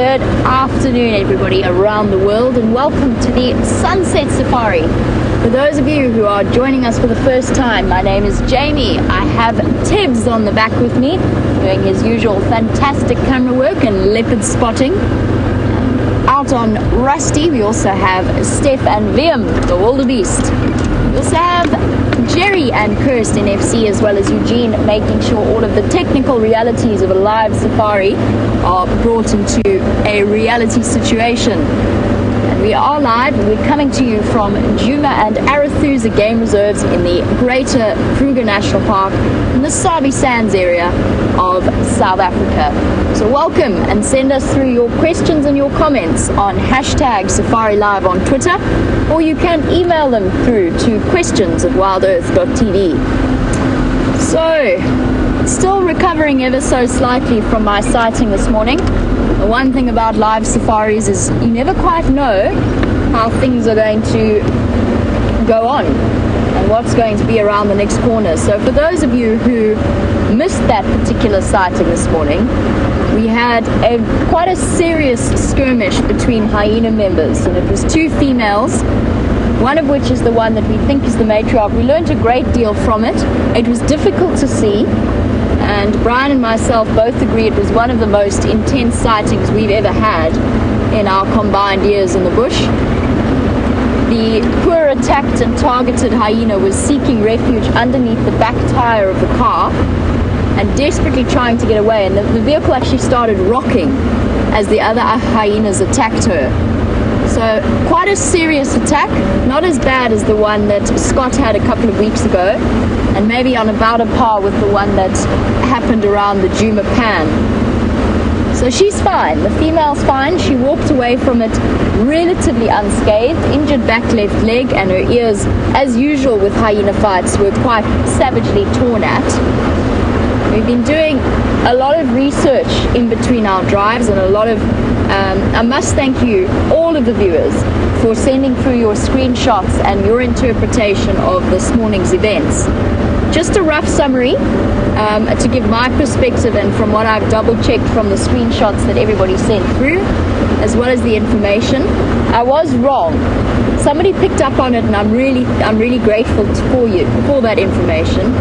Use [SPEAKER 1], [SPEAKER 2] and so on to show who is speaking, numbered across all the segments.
[SPEAKER 1] Good afternoon, everybody around the world, and welcome to the Sunset Safari. For those of you who are joining us for the first time, my name is Jamie. I have Tibbs on the back with me, doing his usual fantastic camera work and leopard spotting. Out on Rusty, we also have Steph and Liam, the wildebeest. We also have Jerry and Kirsten FC, as well as Eugene, making sure all of the technical realities of a live safari are brought into a reality situation. And we are live. We're coming to you from Djuma and Arathusa game reserves in the Greater Kruger National Park in the Sabi Sands area of South Africa. So welcome, and send us through your questions and your comments on hashtag Safari Live on Twitter, or you can email them through to questions@WildEarthTV. So, still recovering ever so slightly from my sighting this morning. The one thing about live safaris is you never quite know how things are going to go on and what's going to be around the next corner. So for those of you who missed that particular sighting this morning, we had quite a serious skirmish between hyena members, and it was two females, one of which is the one that we think is the matriarch. We learned a great deal from it. It was difficult to see, and Brian and myself both agree it was one of the most intense sightings we've ever had in our combined years in the bush. The poor attacked and targeted hyena was seeking refuge underneath the back tire of the car and desperately trying to get away, and the vehicle actually started rocking as the other hyenas attacked her. So quite a serious attack, not as bad as the one that Scott had a couple of weeks ago, and maybe on about a par with the one that happened around the Djuma Pan. So she's fine, the female's fine. She walked away from it relatively unscathed, injured back left leg, and her ears, as usual with hyena fights, were quite savagely torn at. We've been doing a lot of research in between our drives, and a lot of I must thank you, all of the viewers, for sending through your screenshots and your interpretation of this morning's events. Just a rough summary to give my perspective, and from what I've double checked from the screenshots that everybody sent through, as well as the information. I was wrong. Somebody picked up on it, and I'm really grateful for that information.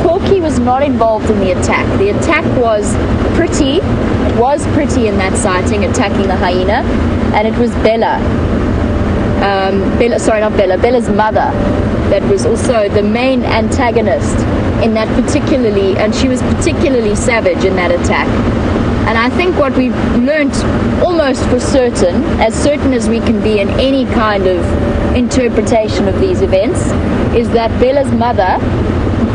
[SPEAKER 1] Corky was not involved in the attack. The attack was pretty. It was pretty in that sighting, attacking the hyena, and it was Bella's mother, that was also the main antagonist in that particularly, and she was particularly savage in that attack. And I think what we've learnt almost for certain as we can be in any kind of interpretation of these events, is that Bella's mother,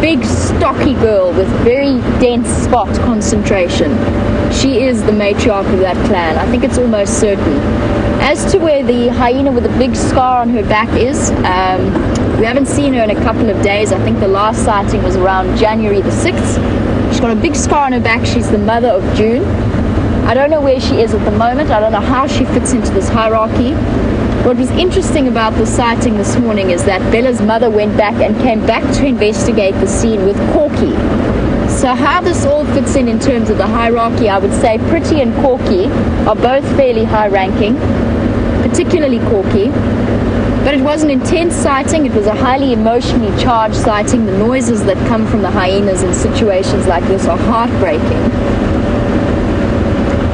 [SPEAKER 1] big stocky girl with very dense spot concentration, she is the matriarch of that clan. I think it's almost certain. As to where the hyena with a big scar on her back is, we haven't seen her in a couple of days. I think the last sighting was around January the 6th. She's got a big scar on her back. She's the mother of June. I don't know where she is at the moment. I don't know how she fits into this hierarchy. What was interesting about the sighting this morning is that Bella's mother went back and came back to investigate the scene with Corky. So how this all fits in terms of the hierarchy, I would say Pretty and Corky are both fairly high ranking, particularly Corky. But it was an intense sighting. It was a highly emotionally charged sighting. The noises that come from the hyenas in situations like this are heartbreaking.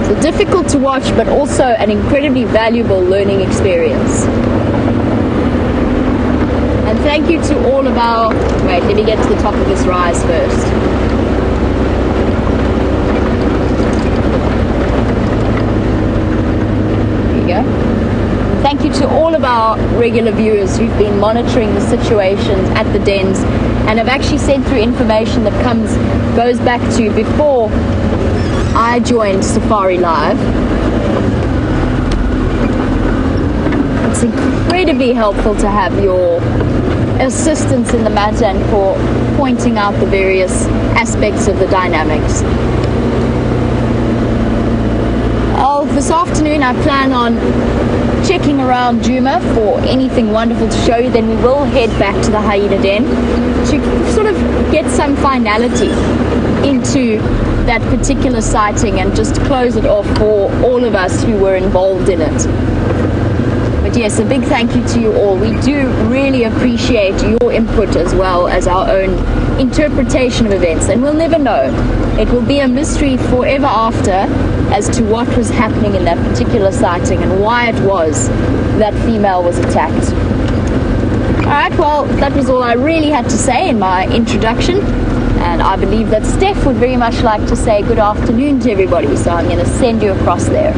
[SPEAKER 1] So difficult to watch, but also an incredibly valuable learning experience. And thank you to all of our... Wait, let me get to the top of this rise first. There you go. Thank you to all of our regular viewers who've been monitoring the situations at the dens and have actually sent through information that goes back to before I joined Safari Live. It's incredibly helpful to have your assistance in the matter and for pointing out the various aspects of the dynamics. This afternoon I plan on checking around Djuma for anything wonderful to show you. Then we will head back to the hyena den to sort of get some finality into that particular sighting and just close it off for all of us who were involved in it. But yes, a big thank you to you all. We do really appreciate your input as well as our own interpretation of events, and we'll never know. It will be a mystery forever after as to what was happening in that particular sighting and why it was that female was attacked. Alright, well, that was all I really had to say in my introduction, and I believe that Steph would very much like to say good afternoon to everybody, so I'm going to send you across there.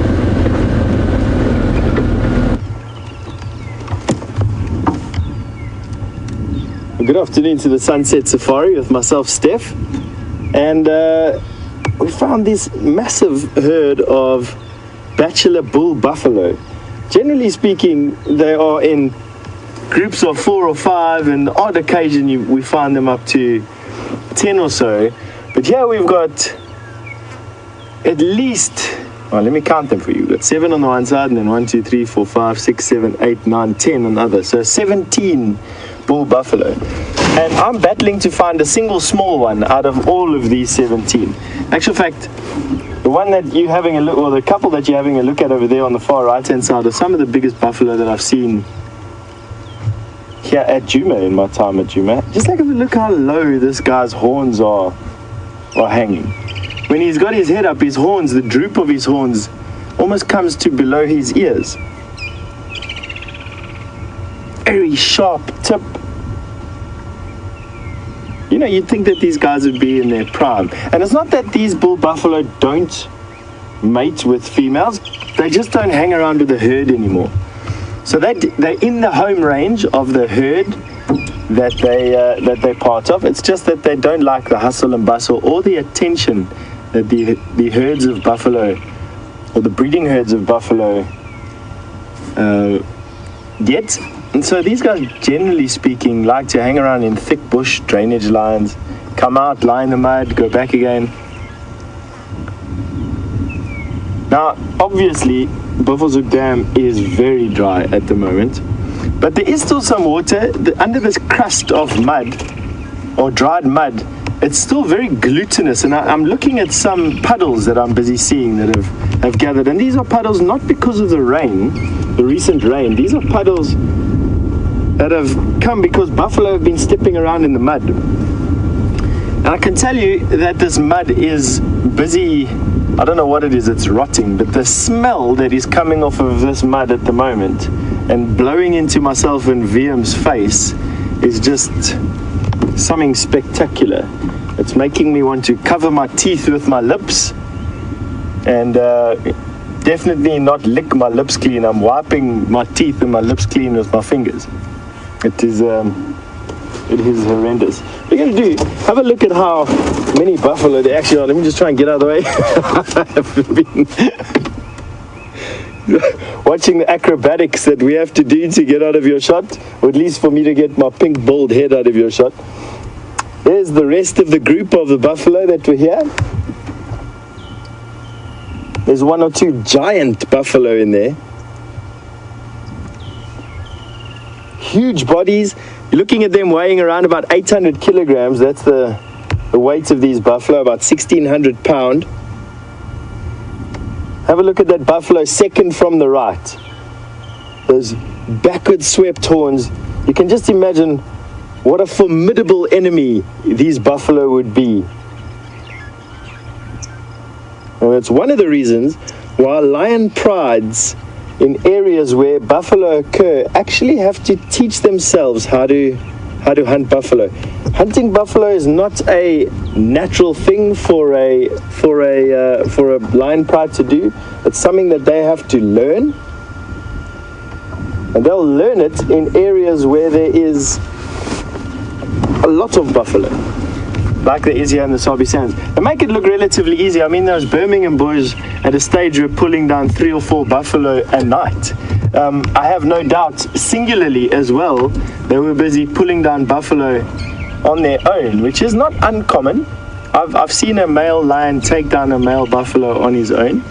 [SPEAKER 2] Good afternoon to the Sunset Safari with myself, Steph, and we found this massive herd of bachelor bull buffalo. Generally speaking, they are in groups of 4 or 5, and on odd occasion we find them up to 10 or so. But here we've got at least, well, let me count them for you. We've got 7 on the one side, and then 1, 2, 3, 4, 5, 6, 7, 8, 9, 10 on the other. So 17 bull buffalo. And I'm battling to find a single small one out of all of these 17. Actual fact, the one that you're having a look, or the couple that you're having a look at over there on the far right hand side, are some of the biggest buffalo that I've seen here at Djuma in my time at Djuma. Just like, look how low this guy's horns are hanging. When he's got his head up, his horns, the droop of his horns almost comes to below his ears. Very sharp tip. You know, you'd think that these guys would be in their prime. And it's not that these bull buffalo don't mate with females, they just don't hang around with the herd anymore. So they're in the home range of the herd that they're part of. It's just that they don't like the hustle and bustle or the attention that the herds of buffalo, or the breeding herds of buffalo, get. And so these guys, generally speaking, like to hang around in thick bush drainage lines, come out, lie in the mud, go back again. Now, obviously, Buffelshoek Dam is very dry at the moment, but there is still some water under this crust of mud, or dried mud. It's still very glutinous, and I'm looking at some puddles that I'm busy seeing that have gathered, and these are puddles not because of the rain, the recent rain. These are puddles that have come because buffalo have been stepping around in the mud. And I can tell you that this mud is busy, I don't know what it is, it's rotting, but the smell that is coming off of this mud at the moment and blowing into myself and VM's face is just something spectacular. It's making me want to cover my teeth with my lips and definitely not lick my lips clean. I'm wiping my teeth and my lips clean with my fingers. It is horrendous. What we're going to do, have a look at how many buffalo there actually are. Let me just try and get out of the way. I've been watching the acrobatics that we have to do to get out of your shot, or at least for me to get my pink bald head out of your shot. There's the rest of the group of the buffalo that were here. There's 1 or 2 giant buffalo in there. Huge bodies. You're looking at them weighing around about 800 kilograms. That's the weight of these buffalo, about 1,600 pound. Have a look at that buffalo second from the right. Those backward swept horns. You can just imagine what a formidable enemy these buffalo would be. And it's one of the reasons why lion prides in areas where buffalo occur actually have to teach themselves how to hunt buffalo. Hunting buffalo is not a natural thing for a lion pride to do. It's something that they have to learn, and they'll learn it in areas where there is a lot of buffalo, like there is here in the Sabi Sands. They make it look relatively easy. I mean, those Birmingham boys at a stage were pulling down 3 or 4 buffalo a night. I have no doubt, singularly as well, they were busy pulling down buffalo on their own, which is not uncommon. I've seen a male lion take down a male buffalo on his own,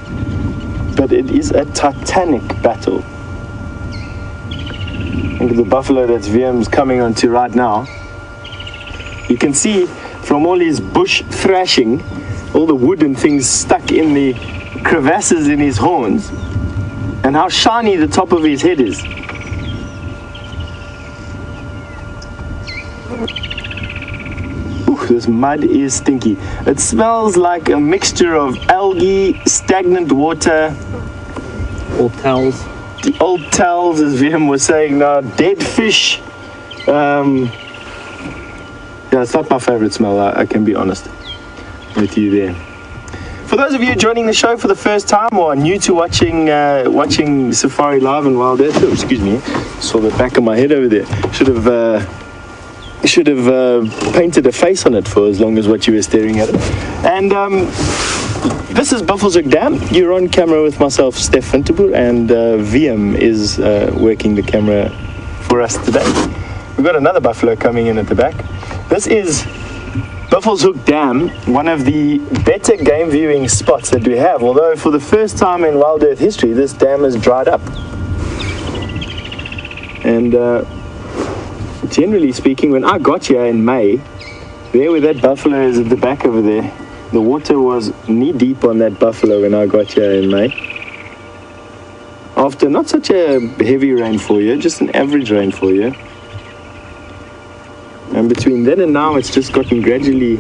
[SPEAKER 2] but it is a titanic battle. Look at the buffalo that VM's coming onto right now. You can see from all his bush thrashing, all the wood and things stuck in the crevasses in his horns, and how shiny the top of his head is. Ooh, this mud is stinky. It smells like a mixture of algae, stagnant water,
[SPEAKER 3] Old towels.
[SPEAKER 2] the old towels, as VM was saying now, dead fish. Yeah, it's not my favorite smell, I can be honest with you there. For those of you joining the show for the first time or new to watching Safari Live and Wild Earth, oh, excuse me, saw the back of my head over there. Should have painted a face on it for as long as what you were staring at it. And this is Buffelshoek Dam. You're on camera with myself, Steph Winterboer, and VM is working the camera for us today. We've got another buffalo coming in at the back. This is Buffelshoek Dam, one of the better game viewing spots that we have, although for the first time in Wild Earth history, this dam has dried up. And generally speaking, when I got here in May, there where that buffalo is at the back over there, the water was knee deep on that buffalo when I got here in May. After not such a heavy rainfall year, just an average rainfall year. And between then and now, it's just gotten gradually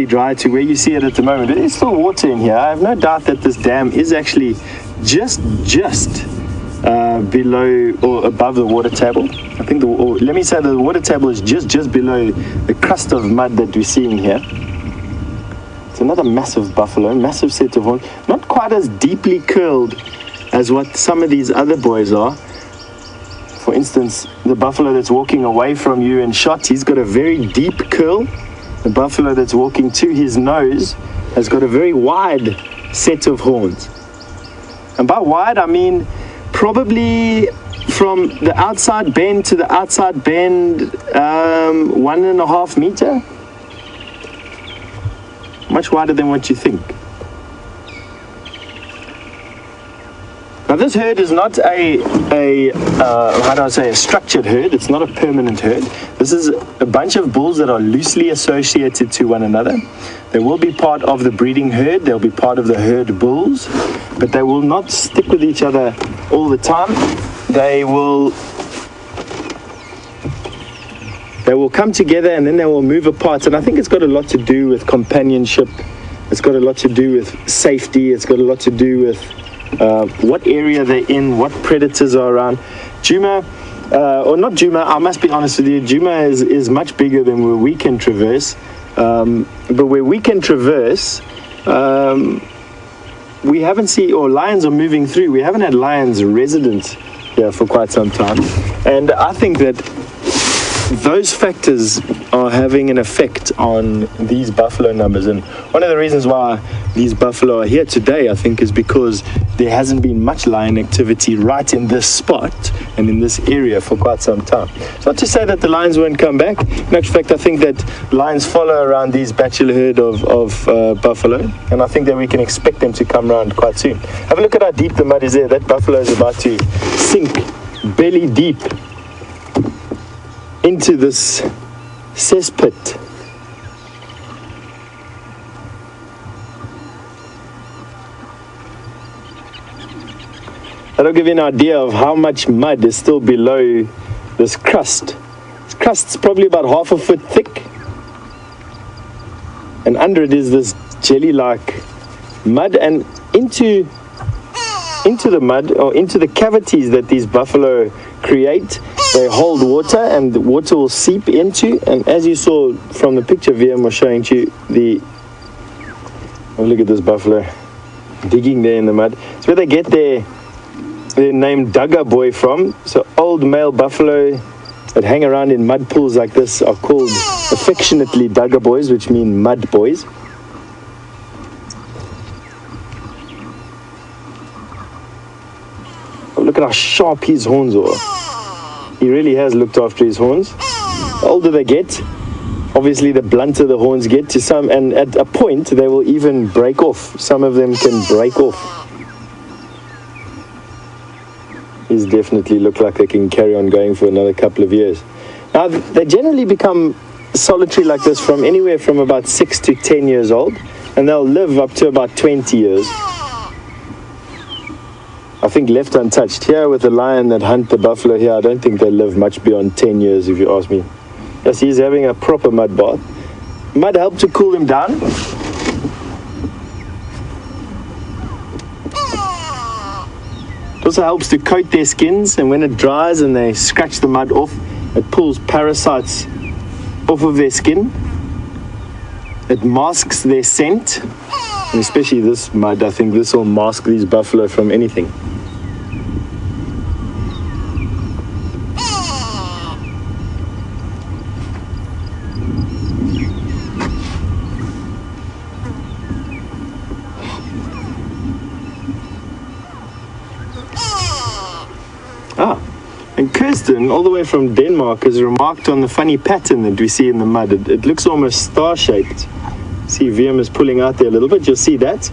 [SPEAKER 2] dry to where you see it at the moment. There's still water in here. I have no doubt that this dam is actually just below or above the water table. I think let me say the water table is just below the crust of mud that we're seeing here. It's another massive buffalo, massive set of horns. Not quite as deeply curled as what some of these other boys are. For instance, the buffalo that's walking away from you in shot, he's got a very deep curl. The buffalo that's walking to his nose has got a very wide set of horns. And by wide, I mean probably from the outside bend to the outside bend, 1.5 meter. Much wider than what you think. Now this herd is not a structured herd. It's not a permanent herd. This is a bunch of bulls that are loosely associated to one another. They will be part of the breeding herd. They'll be part of the herd bulls, but they will not stick with each other all the time. They will come together and then they will move apart. And I think it's got a lot to do with companionship. It's got a lot to do with safety. It's got a lot to do with what area they're in, what predators are around. Djuma, or not Djuma, I must be honest with you, Djuma is much bigger than where we can traverse. But where we can traverse, we haven't seen, or lions are moving through. We haven't had lions resident here for quite some time. And I think that those factors are having an effect on these buffalo numbers. And one of the reasons why these buffalo are here today, I think, is because there hasn't been much lion activity right in this spot and in this area for quite some time. It's not to say that the lions won't come back. In actual fact, I think that lions follow around these bachelor herd of buffalo, and I think that we can expect them to come around quite soon. Have a look at how deep the mud is there. That buffalo is about to sink belly deep into this cesspit. That'll give you an idea of how much mud is still below this crust. This crust's probably about 1/2 foot thick, and under it is this jelly-like mud, and into the mud, or into the cavities that these buffalo create, they hold water, and the water will seep into, and as you saw from the picture VM was showing to you, look at this buffalo digging there in the mud. It's where they get their name Dugger Boy from. So old male buffalo that hang around in mud pools like this are called affectionately Dugger Boys, which mean mud boys. Oh, look at how sharp his horns are. He really has looked after his horns. The older they get, obviously the blunter the horns get to some, and at a point they will even break off. Some of them can break off. These definitely look like they can carry on going for another couple of years. Now, they generally become solitary like this from anywhere from about 6 to 10 years old, and they'll live up to about 20 years. I think left untouched. Here with the lion that hunt the buffalo here, I don't think they live much beyond 10 years if you ask me. Yes, he's having a proper mud bath. Mud helped to cool him down. It also helps to coat their skins, and when it dries and they scratch the mud off, it pulls parasites off of their skin. It masks their scent, and especially this mud. I think this will mask these buffalo from anything. And Kirsten, all the way from Denmark, has remarked on the funny pattern that we see in the mud. It looks almost star-shaped. See, VM is pulling out there a little bit. You'll see that.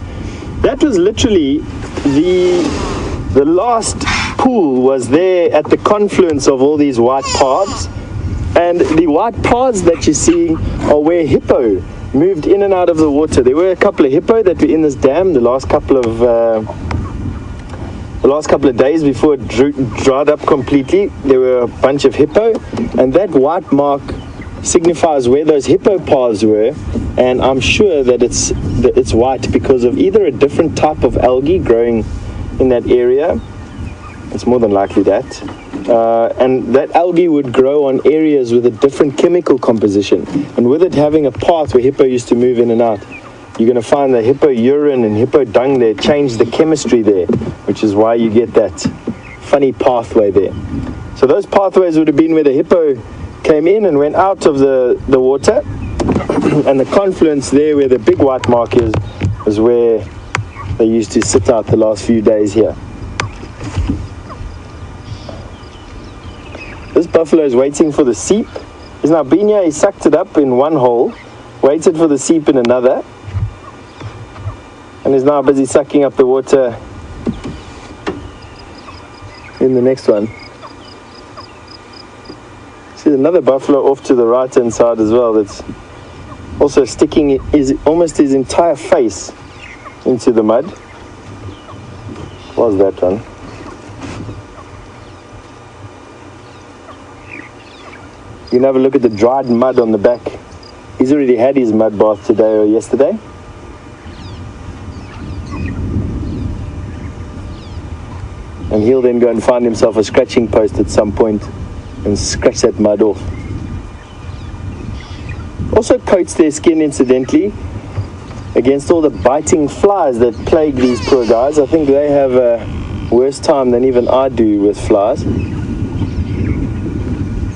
[SPEAKER 2] That was literally the last pool was there at the confluence of all these white paths. And the white paths that you're seeing are where hippo moved in and out of the water. There were a couple of hippo that were in this dam the last couple of days before it dried up completely. There were a bunch of hippo, and that white mark signifies where those hippo paths were, and I'm sure that it's white because of either a different type of algae growing in that area. It's more than likely that. And that algae would grow on areas with a different chemical composition, and with it having a path where hippo used to move in and out, you're going to find the hippo urine and hippo dung there change the chemistry there, which is why you get that funny pathway there. So those pathways would have been where the hippo came in and went out of the water, and the confluence there where the big white mark is where they used to sit out the last few days here. This buffalo is waiting for the seep. He's now been here, he sucked it up in one hole, waited for the seep in another, and is now busy sucking up the water in the next one. See another buffalo off to the right hand side as well that's also sticking almost his entire face into the mud. What was that one? You can have a look at the dried mud on the back. He's already had his mud bath today or yesterday. And he'll then go and find himself a scratching post at some point and scratch that mud off. Also coats their skin, incidentally, against all the biting flies that plague these poor guys. I think they have a worse time than even I do with flies.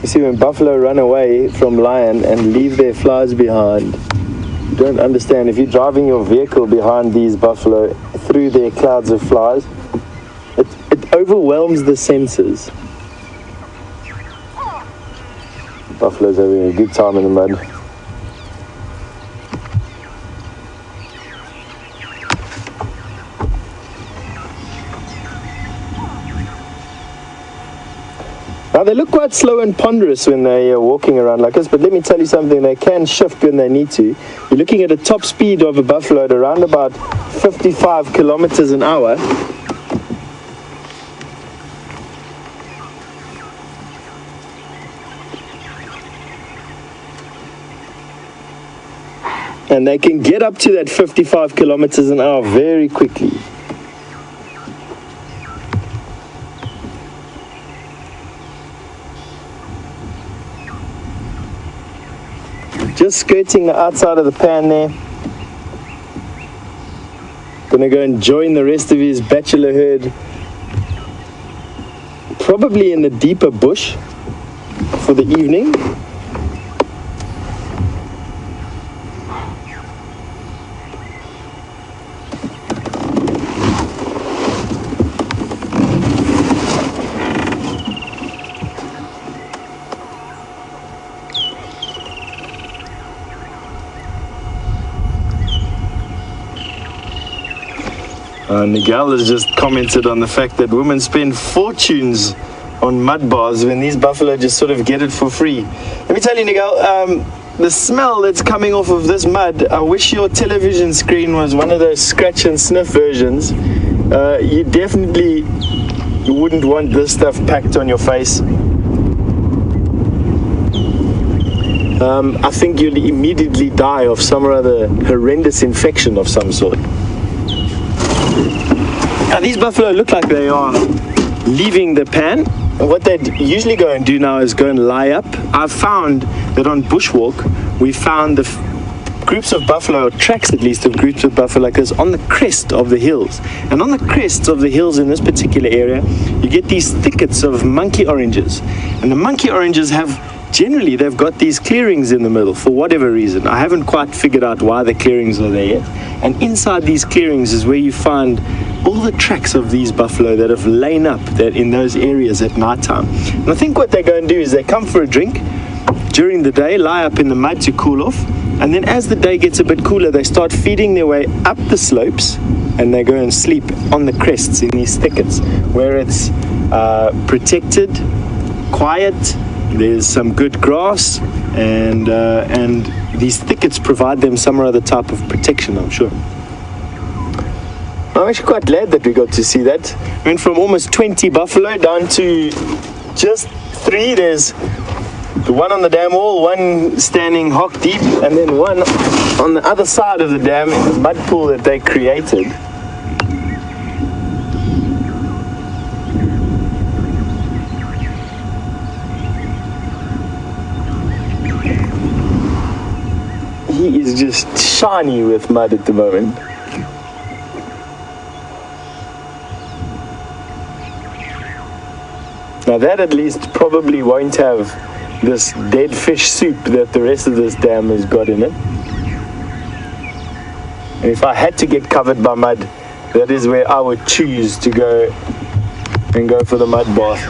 [SPEAKER 2] You see, when buffalo run away from lion and leave their flies behind, you don't understand. If you're driving your vehicle behind these buffalo through their clouds of flies, it overwhelms the senses. Buffalo's having a good time in the mud. Now they look quite slow and ponderous when they are walking around like this, but let me tell you something, they can shift when they need to. You're looking at a top speed of a buffalo at around about 55 kilometers an hour. And they can get up to that 55 kilometers an hour very quickly. Just skirting the outside of the pan there. Gonna go and join the rest of his bachelor herd, probably in the deeper bush for the evening. Nigel has just commented on the fact that women spend fortunes on mud bars when these buffalo just sort of get it for free. Let me tell you, Nigel, the smell that's coming off of this mud, I wish your television screen was one of those scratch and sniff versions. You definitely wouldn't want this stuff packed on your face. I think you'll immediately die of some or other horrendous infection of some sort. Now these buffalo look like they are leaving the pan, and what they'd usually go and do now is go and lie up. I've found that on bushwalk we found the groups of buffalo, or tracks at least of groups of buffalo like this, on the crest of the hills. And on the crests of the hills in this particular area you get these thickets of monkey oranges, and the monkey oranges generally they've got these clearings in the middle for whatever reason. I haven't quite figured out why the clearings are there yet. And inside these clearings is where you find all the tracks of these buffalo that have lain up in those areas at night time. And I think what they go and do is they come for a drink during the day, lie up in the mud to cool off, and then as the day gets a bit cooler they start feeding their way up the slopes, and they go and sleep on the crests in these thickets where it's protected, quiet, there's some good grass, and these thickets provide them some or other type of protection, I'm sure. I'm actually quite glad that we got to see that. Went from almost 20 buffalo down to just 3. There's the one on the dam wall, one standing hock deep, and then one on the other side of the dam in the mud pool that they created. He is just shiny with mud at the moment. Now that at least probably won't have this dead fish soup that the rest of this dam has got in it. And if I had to get covered by mud, that is where I would choose to go for the mud bath.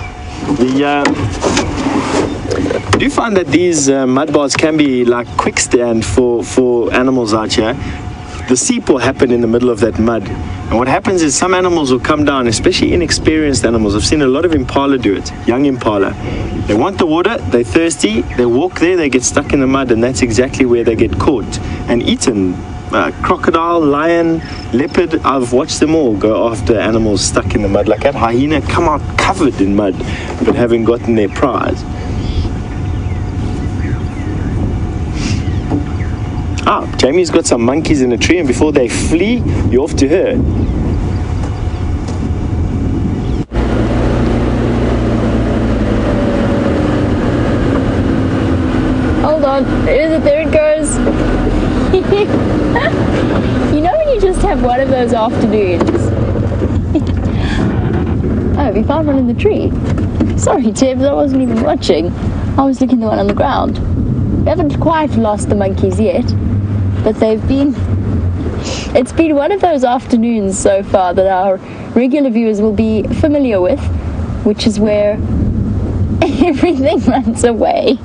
[SPEAKER 2] I do find that these mud baths can be like quick stand for animals out here. The seep will happen in the middle of that mud, and what happens is some animals will come down, especially inexperienced animals. I've seen a lot of impala do it, young impala. They want the water, they're thirsty, they walk there, they get stuck in the mud, and that's exactly where they get caught and eaten. Crocodile, lion, leopard, I've watched them all go after animals stuck in the mud. Like that hyena come out covered in mud but having gotten their prize. Jamie's got some monkeys in a tree, and before they flee, you're off to her.
[SPEAKER 1] Hold on, there it goes. You know when you just have one of those afternoons? Oh, we found one in the tree. Sorry, Tibbs, I wasn't even watching. I was looking at the one on the ground. We haven't quite lost the monkeys yet, but it's been one of those afternoons so far that our regular viewers will be familiar with, which is where everything runs away.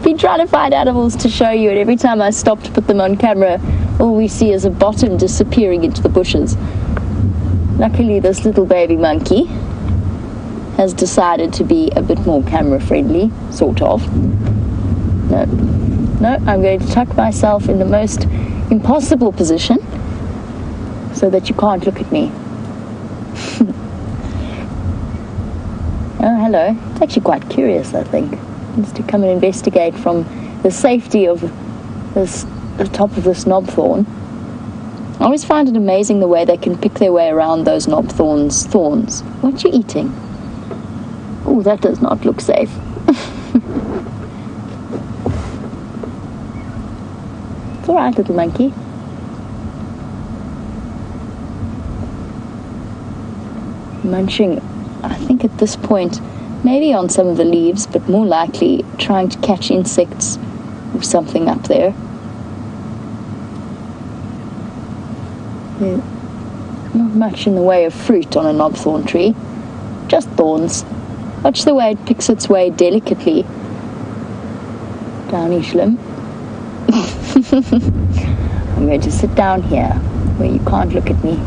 [SPEAKER 1] Been trying to find animals to show you, and every time I stop to put them on camera, all we see is a bottom disappearing into the bushes. Luckily, this little baby monkey has decided to be a bit more camera friendly, sort of. No, I'm going to tuck myself in the most impossible position so that you can't look at me. Oh, hello. It's actually quite curious, I think. It's to come and investigate from the safety of the top of this knob thorn. I always find it amazing the way they can pick their way around those knob thorns. What are you eating? Oh, that does not look safe. It's all right, little monkey. Munching, I think at this point, maybe on some of the leaves, but more likely trying to catch insects or something up there. There's not much in the way of fruit on a knobthorn tree, just thorns. Watch the way it picks its way delicately down each limb. I'm going to sit down here where you can't look at me.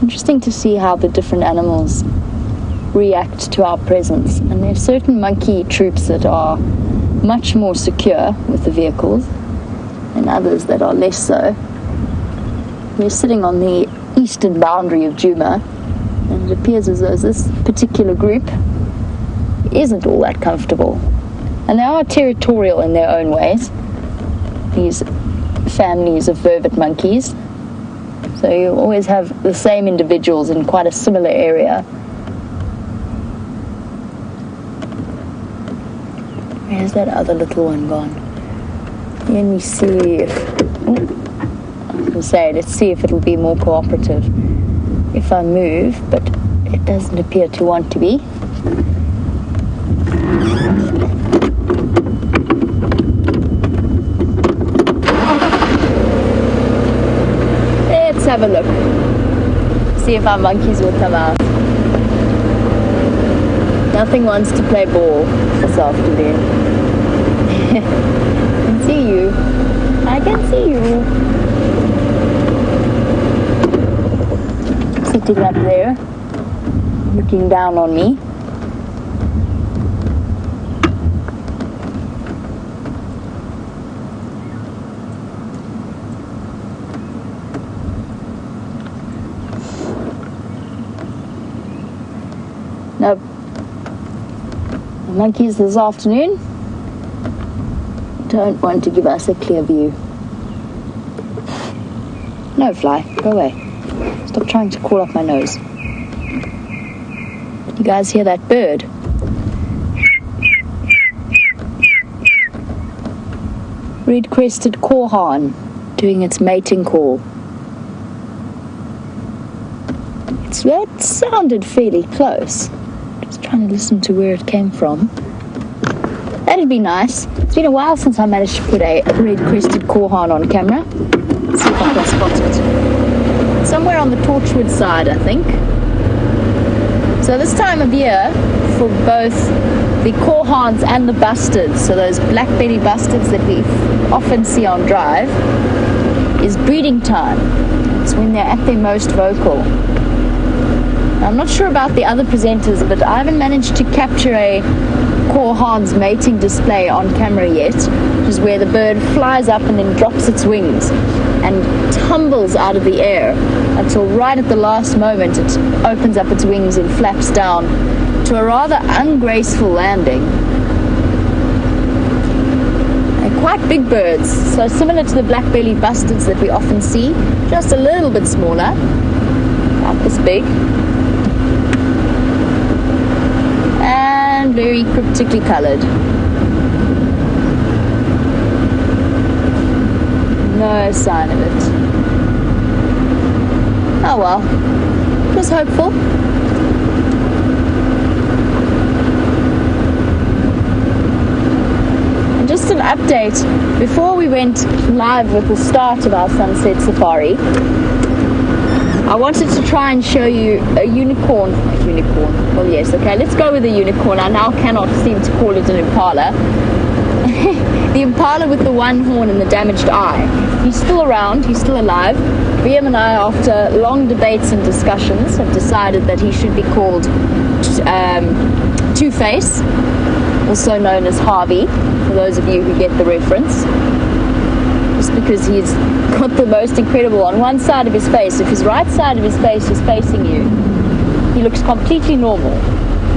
[SPEAKER 1] Interesting to see how the different animals react to our presence. And there's certain monkey troops that are much more secure with the vehicles and others that are less so. We're sitting on the eastern boundary of Djuma, and it appears as though this particular group isn't all that comfortable. And they are territorial in their own ways, these families of vervet monkeys. So you always have the same individuals in quite a similar area. Where's that other little one gone? Let me see if... I was going to say, let's see if it'll be more cooperative if I move, but it doesn't appear to want to be. Let's have a look. See if our monkeys will come out. Nothing wants to play ball this afternoon. I can see you. I can see you. Sitting up there, looking down on me. Now, the monkeys this afternoon don't want to give us a clear view. No, fly, go away. Stop trying to crawl up my nose. You guys hear that bird? Red-crested korhaan doing its mating call. That sounded fairly close. Just trying to listen to where it came from. That'd be nice. It's been a while since I managed to put a red-crested korhaan on camera. Let's see if I can spot it. Somewhere on the Torchwood side, I think. So this time of year, for both the korhaans and the bustards, so those black-belly bustards that we often see on drive, is breeding time. It's when they're at their most vocal. I'm not sure about the other presenters, but I haven't managed to capture a korhaan's mating display on camera yet, which is where the bird flies up and then drops its wings and tumbles out of the air until right at the last moment it opens up its wings and flaps down to a rather ungraceful landing. They're quite big birds, so similar to the black-bellied bustards that we often see, just a little bit smaller, about this big. And very cryptically colored. No sign of it. Oh well, it was hopeful. And just an update, before we went live with the start of our sunset safari, I wanted to try and show you a unicorn. Well, yes, okay, let's go with a unicorn. I now cannot seem to call it an impala. The impala with the one horn and the damaged eye. He's still around, he's still alive. Liam and I, after long debates and discussions, have decided that he should be called Two-Face, also known as Harvey, for those of you who get the reference. Just because he's got the most incredible, on one side of his face, if his right side of his face is facing you, he looks completely normal.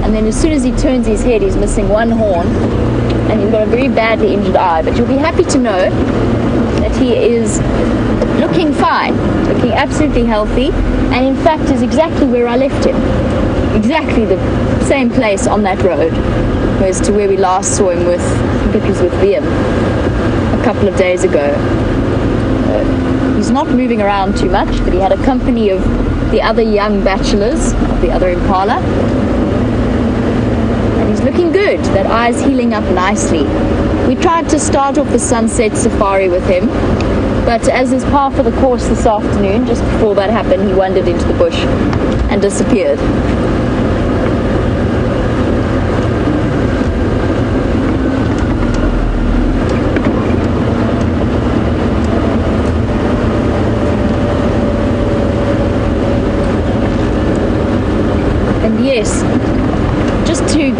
[SPEAKER 1] And then as soon as he turns his head, he's missing one horn, and he's got a very badly injured eye. But you'll be happy to know that he is looking fine, looking absolutely healthy, and in fact is exactly where I left him. Exactly the same place on that road as to where we last saw him with, I think it was with Liam, a couple of days ago. He's not moving around too much, but he had a company of the other young bachelors of the other impala, and he's looking good. That eye's healing up nicely. We tried to start off the sunset safari with him, but as is par for the course this afternoon, just before that happened, he wandered into the bush and disappeared.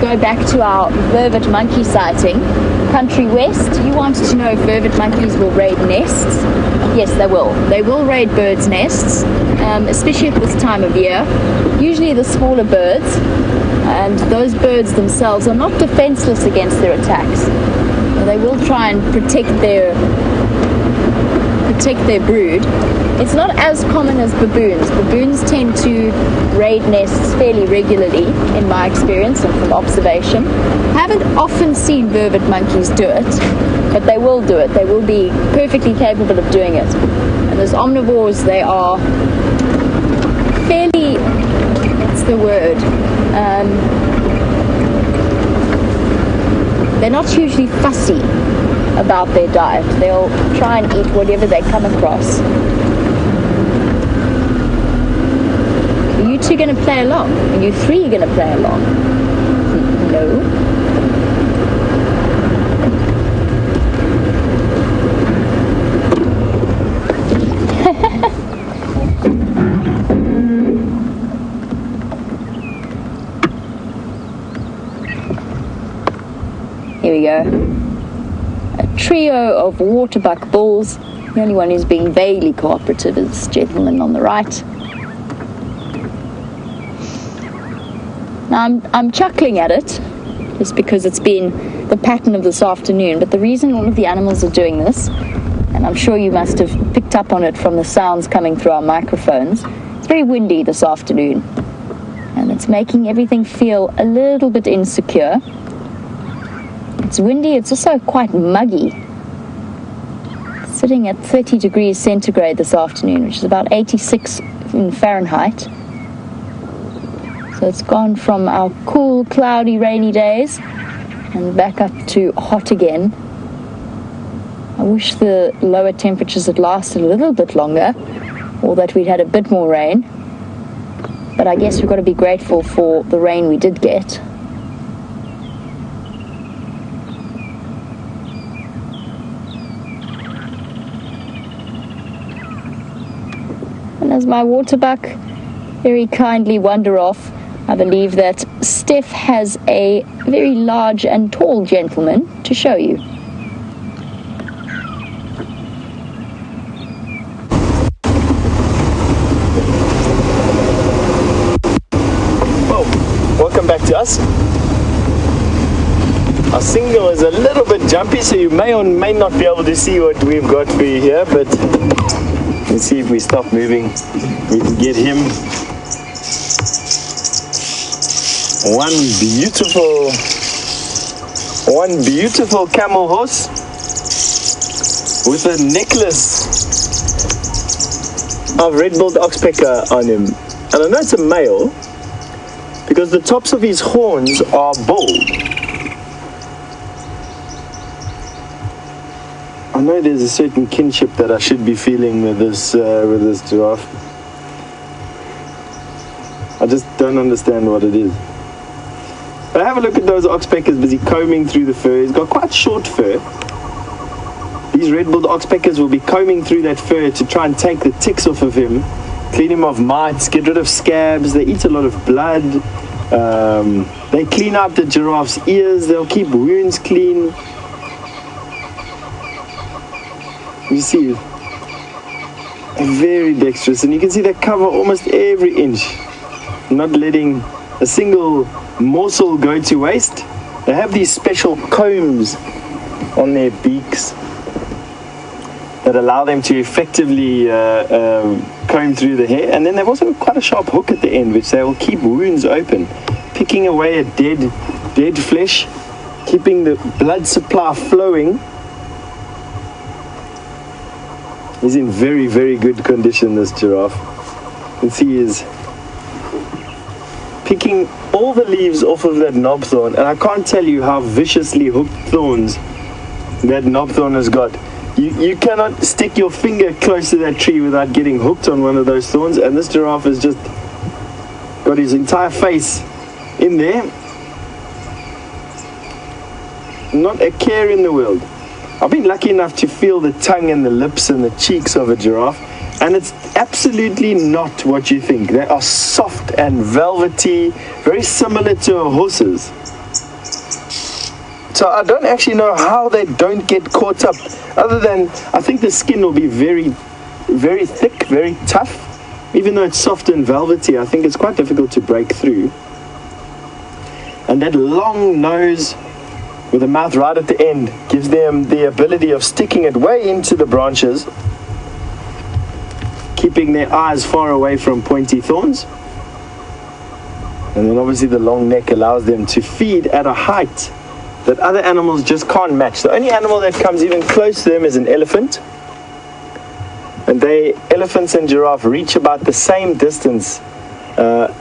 [SPEAKER 1] go back to our vervet monkey sighting. Country West, you wanted to know if vervet monkeys will raid nests. Yes, they will. They will raid birds' nests, especially at this time of year. Usually the smaller birds, and those birds themselves are not defenseless against their attacks. They will try and protect their brood. It's not as common as baboons. Baboons tend to raid nests fairly regularly, in my experience and from observation. I haven't often seen vervet monkeys do it, but they will do it. They will be perfectly capable of doing it. And as omnivores, they are fairly, what's the word? They're not hugely fussy about their diet. They'll try and eat whatever they come across. Are you two going to play along? Are you three going to play along? No. Here we go. A trio of waterbuck bulls. The only one who's being vaguely cooperative is this gentleman on the right. Now I'm chuckling at it just because it's been the pattern of this afternoon, but the reason all of the animals are doing this, and I'm sure you must have picked up on it from the sounds coming through our microphones, it's very windy this afternoon and it's making everything feel a little bit insecure. It's windy, it's also quite muggy. It's sitting at 30 degrees centigrade this afternoon, which is about 86 in Fahrenheit. So it's gone from our cool, cloudy, rainy days and back up to hot again. I wish the lower temperatures had lasted a little bit longer, or that we'd had a bit more rain. But I guess we've got to be grateful for the rain we did get. And as my waterbuck very kindly wander off, I believe that Steph has a very large and tall gentleman to show you.
[SPEAKER 2] Well, welcome back to us. Our signal is a little bit jumpy, so you may or may not be able to see what we've got for you here, but let's see if we stop moving, we can get him. One beautiful camel horse with a necklace of red-billed oxpecker on him. And I know it's a male because the tops of his horns are bald. I know there's a certain kinship that I should be feeling with this giraffe. I just don't understand what it is. But have a look at those oxpeckers busy combing through the fur. He's got quite short fur. These red-billed oxpeckers will be combing through that fur to try and take the ticks off of him, clean him of mites, get rid of scabs. They eat a lot of blood. They clean out the giraffe's ears. They'll keep wounds clean. You see, very dexterous, and you can see they cover almost every inch, not letting a single morsel go to waste. They have these special combs on their beaks that allow them to effectively comb through the hair, and then they've also got quite a sharp hook at the end, which they will keep wounds open, picking away at dead flesh, keeping the blood supply flowing. He's in very, very good condition, this giraffe. You can see he's picking all the leaves off of that knobthorn, and I can't tell you how viciously hooked thorns that knobthorn has got. You cannot stick your finger close to that tree without getting hooked on one of those thorns, and this giraffe has just got his entire face in there. Not a care in the world. I've been lucky enough to feel the tongue and the lips and the cheeks of a giraffe, and it's absolutely not what you think. They are soft and velvety, very similar to a horse's. So I don't actually know how they don't get caught up, other than I think the skin will be very, very thick, very tough. Even though it's soft and velvety, I think it's quite difficult to break through. And that long nose with the mouth right at the end gives them the ability of sticking it way into the branches, keeping their eyes far away from pointy thorns. And then obviously the long neck allows them to feed at a height that other animals just can't match. The only animal that comes even close to them is an elephant. And elephants and giraffe reach about the same distance above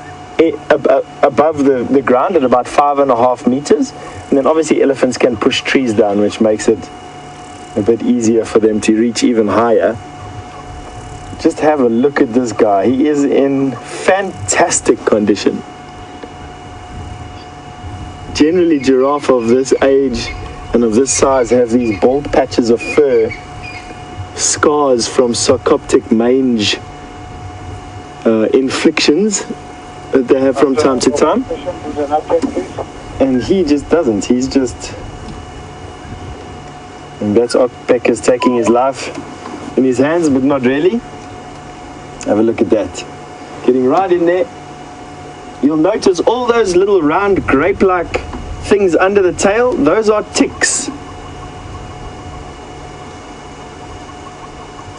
[SPEAKER 2] the ground at about 5.5 meters. And then obviously elephants can push trees down, which makes it a bit easier for them to reach even higher. Just have a look at this guy. He is in fantastic condition. Generally, giraffe of this age and of this size have these bald patches of fur, scars from sarcoptic mange inflictions that they have from time to time. And he just doesn't. He's just... And that's Ockpecker's taking his life in his hands, but not really. Have a look at that. Getting right in there. You'll notice all those little round grape-like things under the tail. Those are ticks.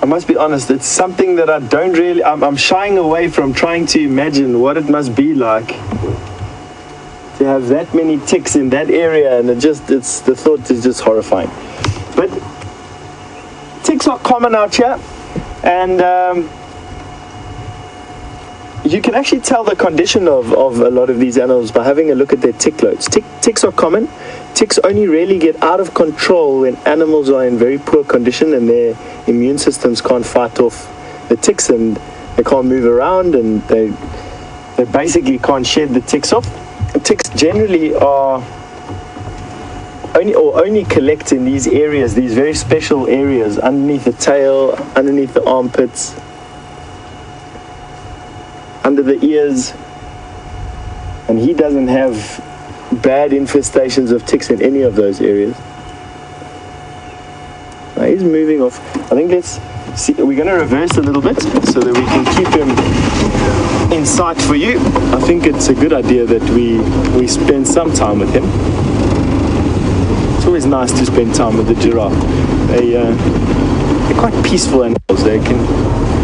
[SPEAKER 2] I must be honest, it's something that I don't really... I'm shying away from trying to imagine what it must be like to have that many ticks in that area, and the thought is just horrifying. But ticks are common out here, and you can actually tell the condition of a lot of these animals by having a look at their tick loads. Ticks are common. Ticks only really get out of control when animals are in very poor condition and their immune systems can't fight off the ticks, and they can't move around, and they basically can't shed the ticks off. Ticks generally are only collect in these areas, these very special areas, underneath the tail, underneath the armpits, under the ears, and he doesn't have bad infestations of ticks in any of those areas. Now he's moving off. I think let's see, we're going to reverse a little bit so that we can keep him in sight for you. I think it's a good idea that we spend some time with him. It's always nice to spend time with the giraffe. They're quite peaceful animals. They can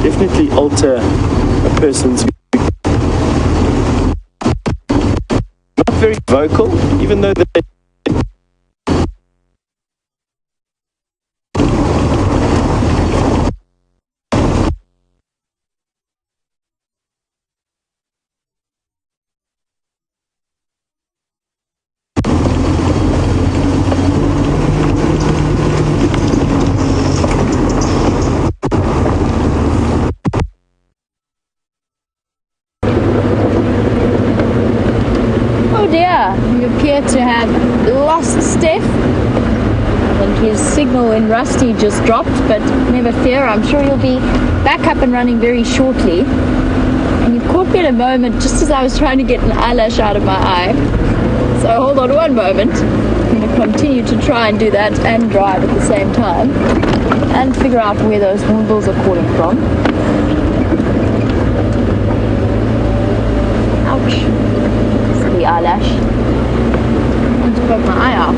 [SPEAKER 2] definitely alter a person's mood. Not very vocal, even though they... You appear to have lost Steph. I think his signal in Rusty just dropped, but never fear, I'm sure he'll be back up and running very shortly. And you caught me at a moment just as I was trying to get an eyelash out of my eye. So hold on one moment. I'm going to continue to try and do that and drive at the same time and figure out where those hornbills are calling from. Ouch. Silly eyelash. Poke my eye out.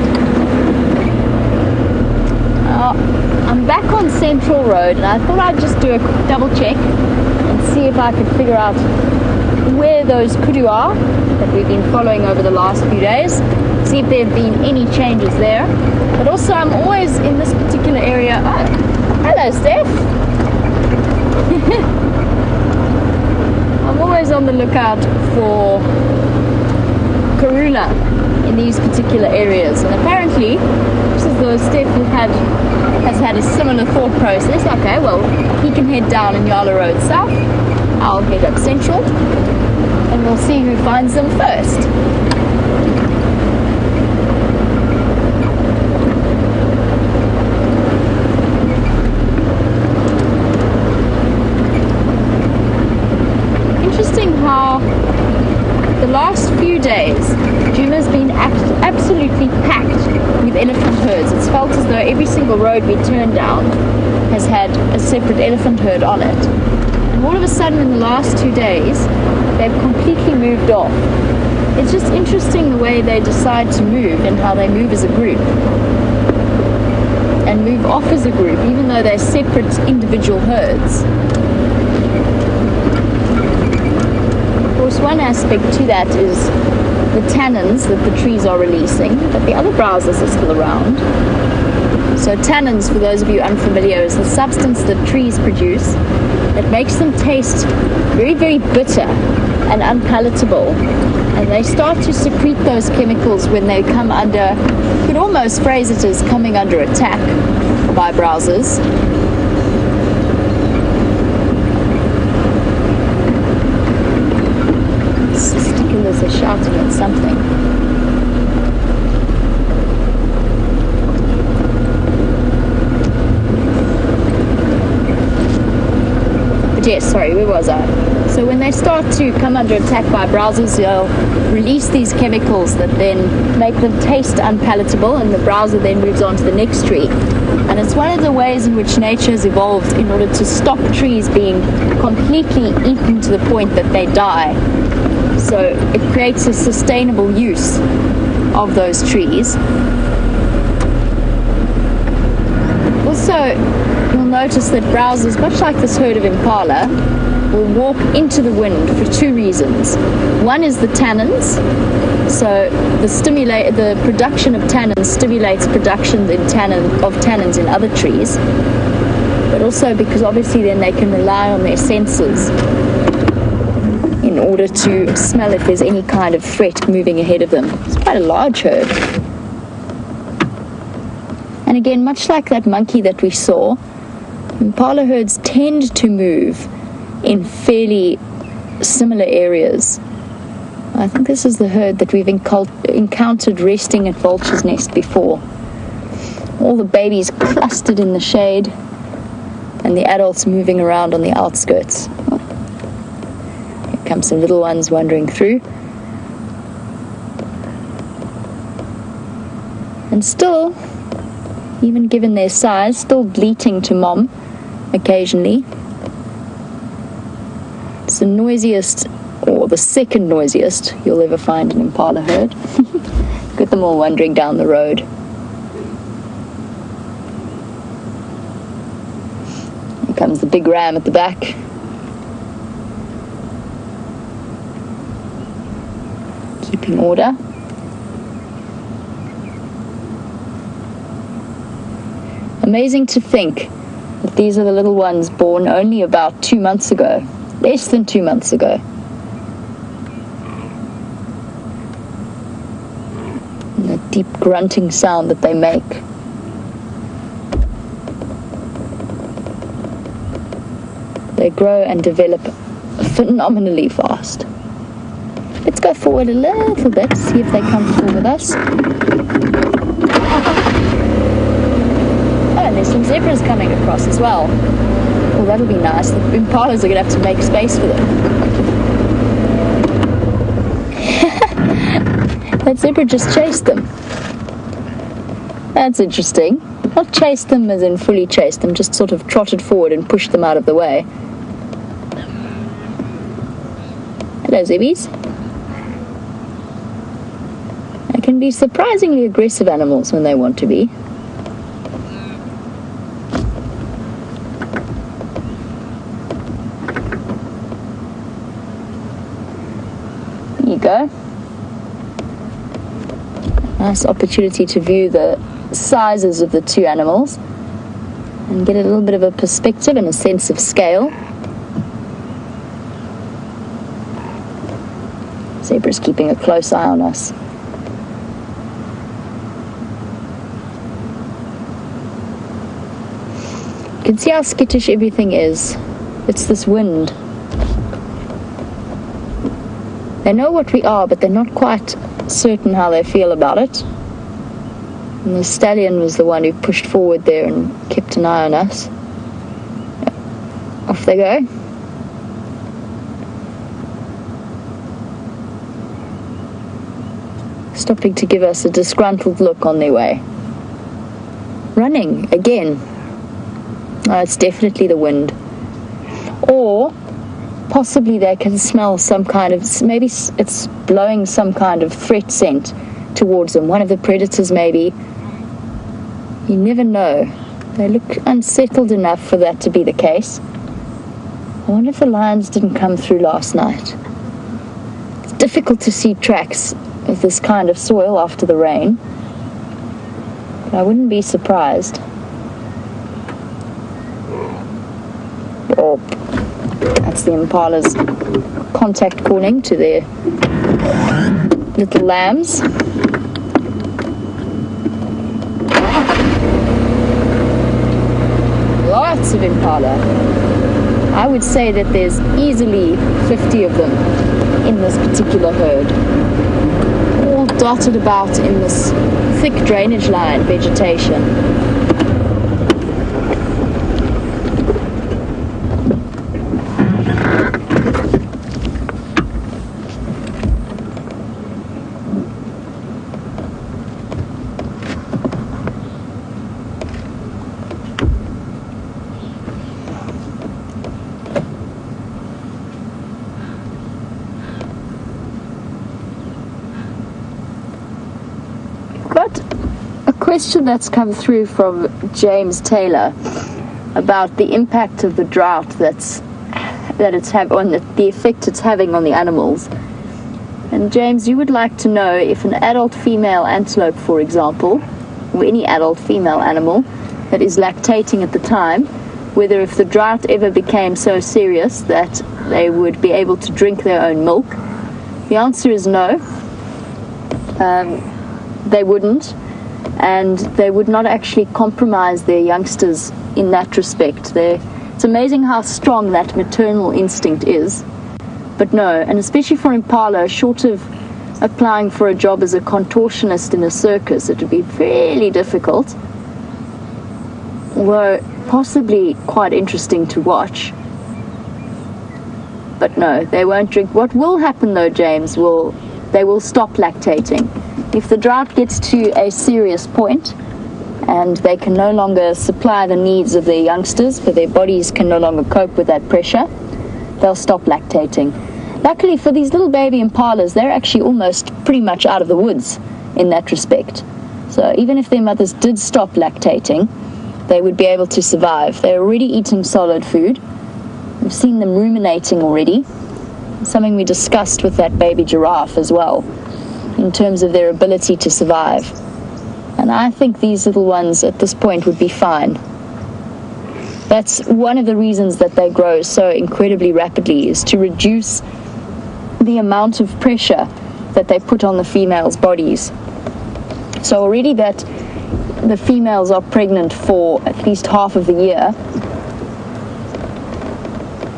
[SPEAKER 2] I'm back on Central Road, and I thought I'd just do a quick double check and see if I could figure out where those kudu are that we've been following over the last few days, see if there have been any changes there. But also I'm always in this particular area. Oh, hello Steph. I'm always on the lookout for karula in these particular areas, and apparently just as though Steph has had a similar thought process. Okay, well, he can head down in Yala Road South, I'll head up Central, and we'll see who finds them first. Interesting how the last few days, Djuma
[SPEAKER 1] Djuma's been absolutely packed with elephant herds. It's felt as though every single road we turn down has had a separate elephant herd on it. And all of a sudden in the last 2 days, they've completely moved off. It's just interesting the way they decide to move and how they move as a group. And move off as a group, even though they're separate individual herds. Of course, one aspect to that is the tannins that the trees are releasing, but the other browsers are still around. So tannins, for those of you unfamiliar, is the substance that trees produce that makes them taste very, very bitter and unpalatable. And they start to secrete those chemicals when they come under, you could almost phrase it as coming under attack by browsers. Stickers are shouting at something. But yes, sorry, where was I? So when they start to come under attack by browsers, they'll release these chemicals that then make them taste unpalatable, and the browser then moves on to the next tree. And it's one of the ways in which nature has evolved in order to stop trees being completely eaten to the point that they die. So it creates a sustainable use of those trees. Also, you'll notice that browsers, much like this herd of impala, will walk into the wind for two reasons. One is the tannins. So the production of tannins stimulates production of tannins in other trees. But also because obviously then they can rely on their senses in order to smell if there's any kind of threat moving ahead of them. It's quite a large herd. And again, much like that monkey that we saw, impala herds tend to move in fairly similar areas. I think this is the herd that we've encountered resting at Vulture's Nest before. All the babies clustered in the shade and the adults moving around on the outskirts. Here come some little ones wandering through. And still, even given their size, still bleating to mom occasionally. It's the noisiest, or the second noisiest, you'll ever find an impala herd. Look at them all wandering down the road. Here comes the big ram at the back. Keeping order. Amazing to think that these are the little ones born only about 2 months ago. Less than 2 months ago. And the deep grunting sound that they make. They grow and develop phenomenally fast. Let's go forward a little bit, see if they're comfortable with us. Oh, and there's some zebras coming across as well. Well, that'll be nice. The impalas are going to have to make space for them. That zebra just chased them. That's interesting. Not chased them as in fully chased them, just sort of trotted forward and pushed them out of the way. Hello, zebbies. They can be surprisingly aggressive animals when they want to be. There you go. Nice opportunity to view the sizes of the two animals and get a little bit of a perspective and a sense of scale. Zebra's keeping a close eye on us. You can see how skittish everything is. It's this wind. They know what we are, but they're not quite certain how they feel about it. And the stallion was the one who pushed forward there and kept an eye on us. Off they go. stopping to give us a disgruntled look on their way. Running again. Oh, it's definitely the wind. Or possibly they can smell some kind of, maybe it's blowing some kind of threat scent towards them. One of the predators maybe. You never know. They look unsettled enough for that to be the case. I wonder if the lions didn't come through last night. It's difficult to see tracks of this kind of soil after the rain, but I wouldn't be surprised. Oh, that's the impalas contact calling to their little lambs. Lots of impala. I would say that there's easily 50 of them in this particular herd, all dotted about in this thick drainage line vegetation. Question that's come through from James Taylor about the impact of the drought the effect it's having on the animals. And James, you would like to know if an adult female antelope, for example, or any adult female animal that is lactating at the time, whether if the drought ever became so serious that they would be able to drink their own milk. The answer is no. They wouldn't. And they would not actually compromise their youngsters in that respect. It's amazing how strong that maternal instinct is. But no, and especially for impala, short of applying for a job as a contortionist in a circus, it would be really difficult, although possibly quite interesting to watch. But no, they won't drink. What will happen though, James, they will stop lactating. If the drought gets to a serious point and they can no longer supply the needs of their youngsters, but their bodies can no longer cope with that pressure, they'll stop lactating. Luckily for these little baby impalas, they're actually almost pretty much out of the woods in that respect. So even if their mothers did stop lactating, they would be able to survive. They're already eating solid food. We've seen them ruminating already, something we discussed with that baby giraffe as well, in terms of their ability to survive. And I think these little ones at this point would be fine. That's one of the reasons that they grow so incredibly rapidly, is to reduce the amount of pressure that they put on the females' bodies. So already that the females are pregnant for at least half of the year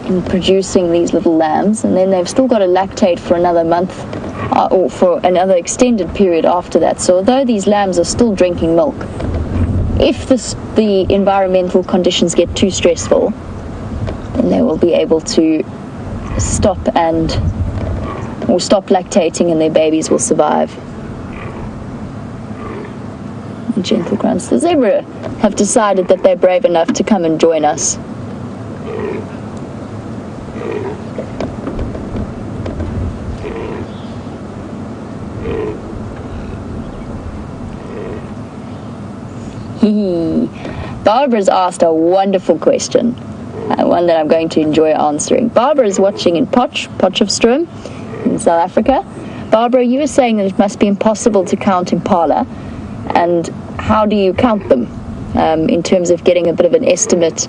[SPEAKER 1] in producing these little lambs, and then they've still got to lactate for another month or for another extended period after that. So although these lambs are still drinking milk, if the environmental conditions get too stressful, then they will be able to stop lactating, and their babies will survive. And gentle grunts. The zebra have decided that they're brave enough to come and join us. Barbara's asked a wonderful question, one that I'm going to enjoy answering. Barbara is watching in Potchefstroom in South Africa. Barbara, you were saying that it must be impossible to count impala, and how do you count them in terms of getting a bit of an estimate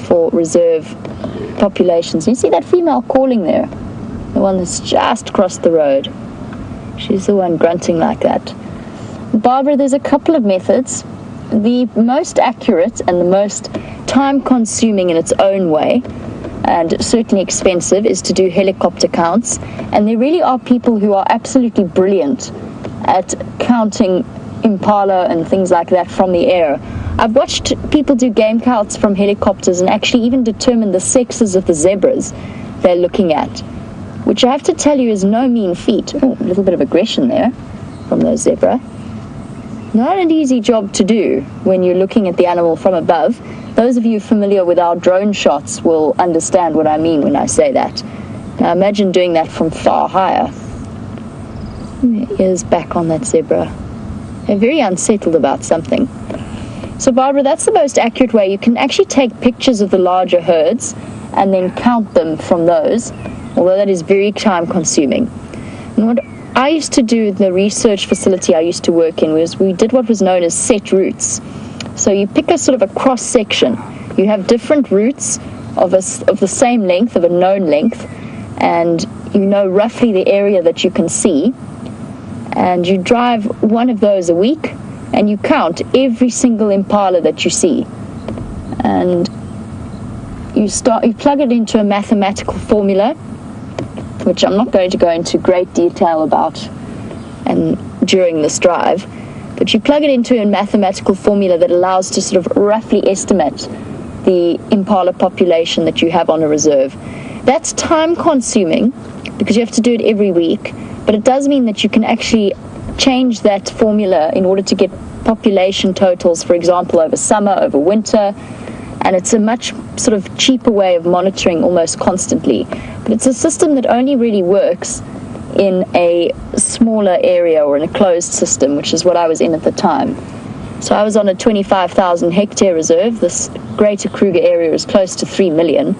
[SPEAKER 1] for reserve populations? You see that female calling there, the one that's just crossed the road. She's the one grunting like that. Barbara, there's a couple of methods. The most accurate and the most time-consuming in its own way, and certainly expensive, is to do helicopter counts. And there really are people who are absolutely brilliant at counting impala and things like that from the air. I've watched people do game counts from helicopters and actually even determine the sexes of the zebras they're looking at, which I have to tell you is no mean feat. Oh, a little bit of aggression there. from those zebra. Not an easy job to do when you're looking at the animal from above. Those of you familiar with our drone shots will understand what I mean when I say that. Now imagine doing that from far higher. Their ears back on that zebra. They're very unsettled about something. So Barbara, that's the most accurate way. You can actually take pictures of the larger herds and then count them from those, although that is very time consuming. And what I used to do in the research facility I used to work in was we did what was known as set routes. So you pick a sort of a cross section. You have different routes of the same length, of a known length, and you know roughly the area that you can see. And you drive one of those a week, and you count every single impala that you see. And you plug it into a mathematical formula, which I'm not going to go into great detail about and during this drive, but you plug it into a mathematical formula that allows to sort of roughly estimate the impala population that you have on a reserve. That's time consuming because you have to do it every week, but it does mean that you can actually change that formula in order to get population totals, for example, over summer, over winter, and it's a much sort of cheaper way of monitoring almost constantly. But it's a system that only really works in a smaller area or in a closed system, which is what I was in at the time. So I was on a 25,000 hectare reserve. This greater Kruger area is close to 3 million,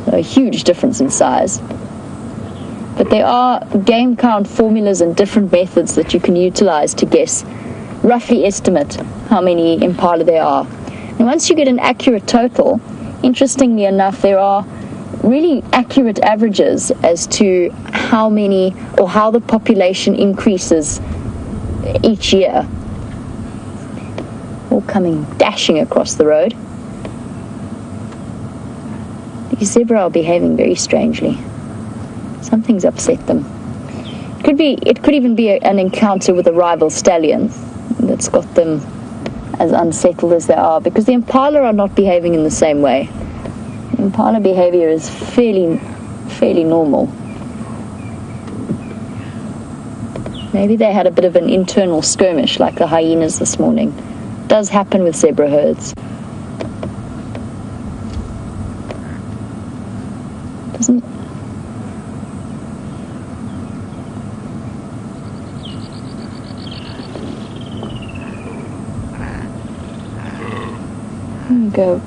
[SPEAKER 1] a huge difference in size. But there are game count formulas and different methods that you can utilize to guess, roughly estimate how many impala there are. And once you get an accurate total, interestingly enough, there are really accurate averages as to how many or how the population increases each year. All coming dashing across the road. These zebra are behaving very strangely. Something's upset them. It could even be an encounter with a rival stallion that's got them as unsettled as they are, because the impala are not behaving in the same way. The impala behavior is fairly normal. Maybe they had a bit of an internal skirmish like the hyenas this morning. It does happen with zebra herds. Doesn't go.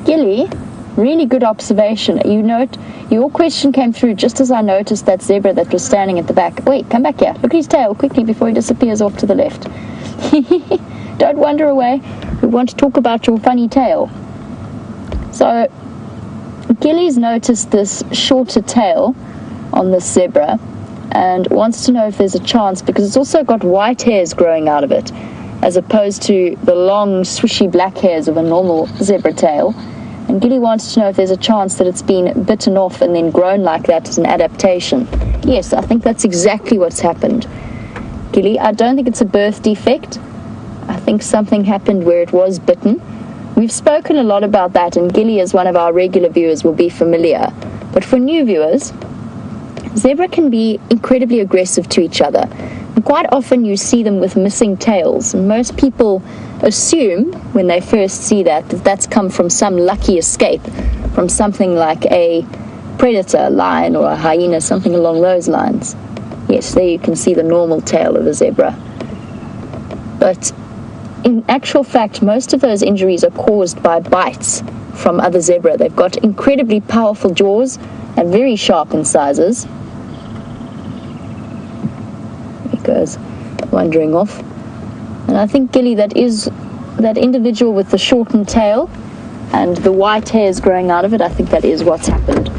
[SPEAKER 1] Gilly, really good observation. You note your question came through just as I noticed that zebra that was standing at the back. Wait, come back here. Look at his tail quickly before he disappears off to the left. Don't wander away. We want to talk about your funny tail. So Gilly's noticed this shorter tail on this zebra and wants to know if there's a chance, because it's also got white hairs growing out of it as opposed to the long swishy black hairs of a normal zebra tail. And Gilly wants to know if there's a chance that it's been bitten off and then grown like that as an adaptation. Yes, I think that's exactly what's happened. Gilly, I don't think it's a birth defect. I think something happened where it was bitten. We've spoken a lot about that, and Gilly, as one of our regular viewers, will be familiar. But for new viewers, zebra can be incredibly aggressive to each other. And quite often you see them with missing tails. And most people assume, when they first see that that's come from some lucky escape from something like a predator, a lion or a hyena, something along those lines. Yes, there you can see the normal tail of a zebra. But in actual fact, most of those injuries are caused by bites from other zebra. They've got incredibly powerful jaws and very sharp incisors. It goes wandering off. And I think, Gilly, that individual with the shortened tail and the white hairs growing out of it, I think that is what's happened.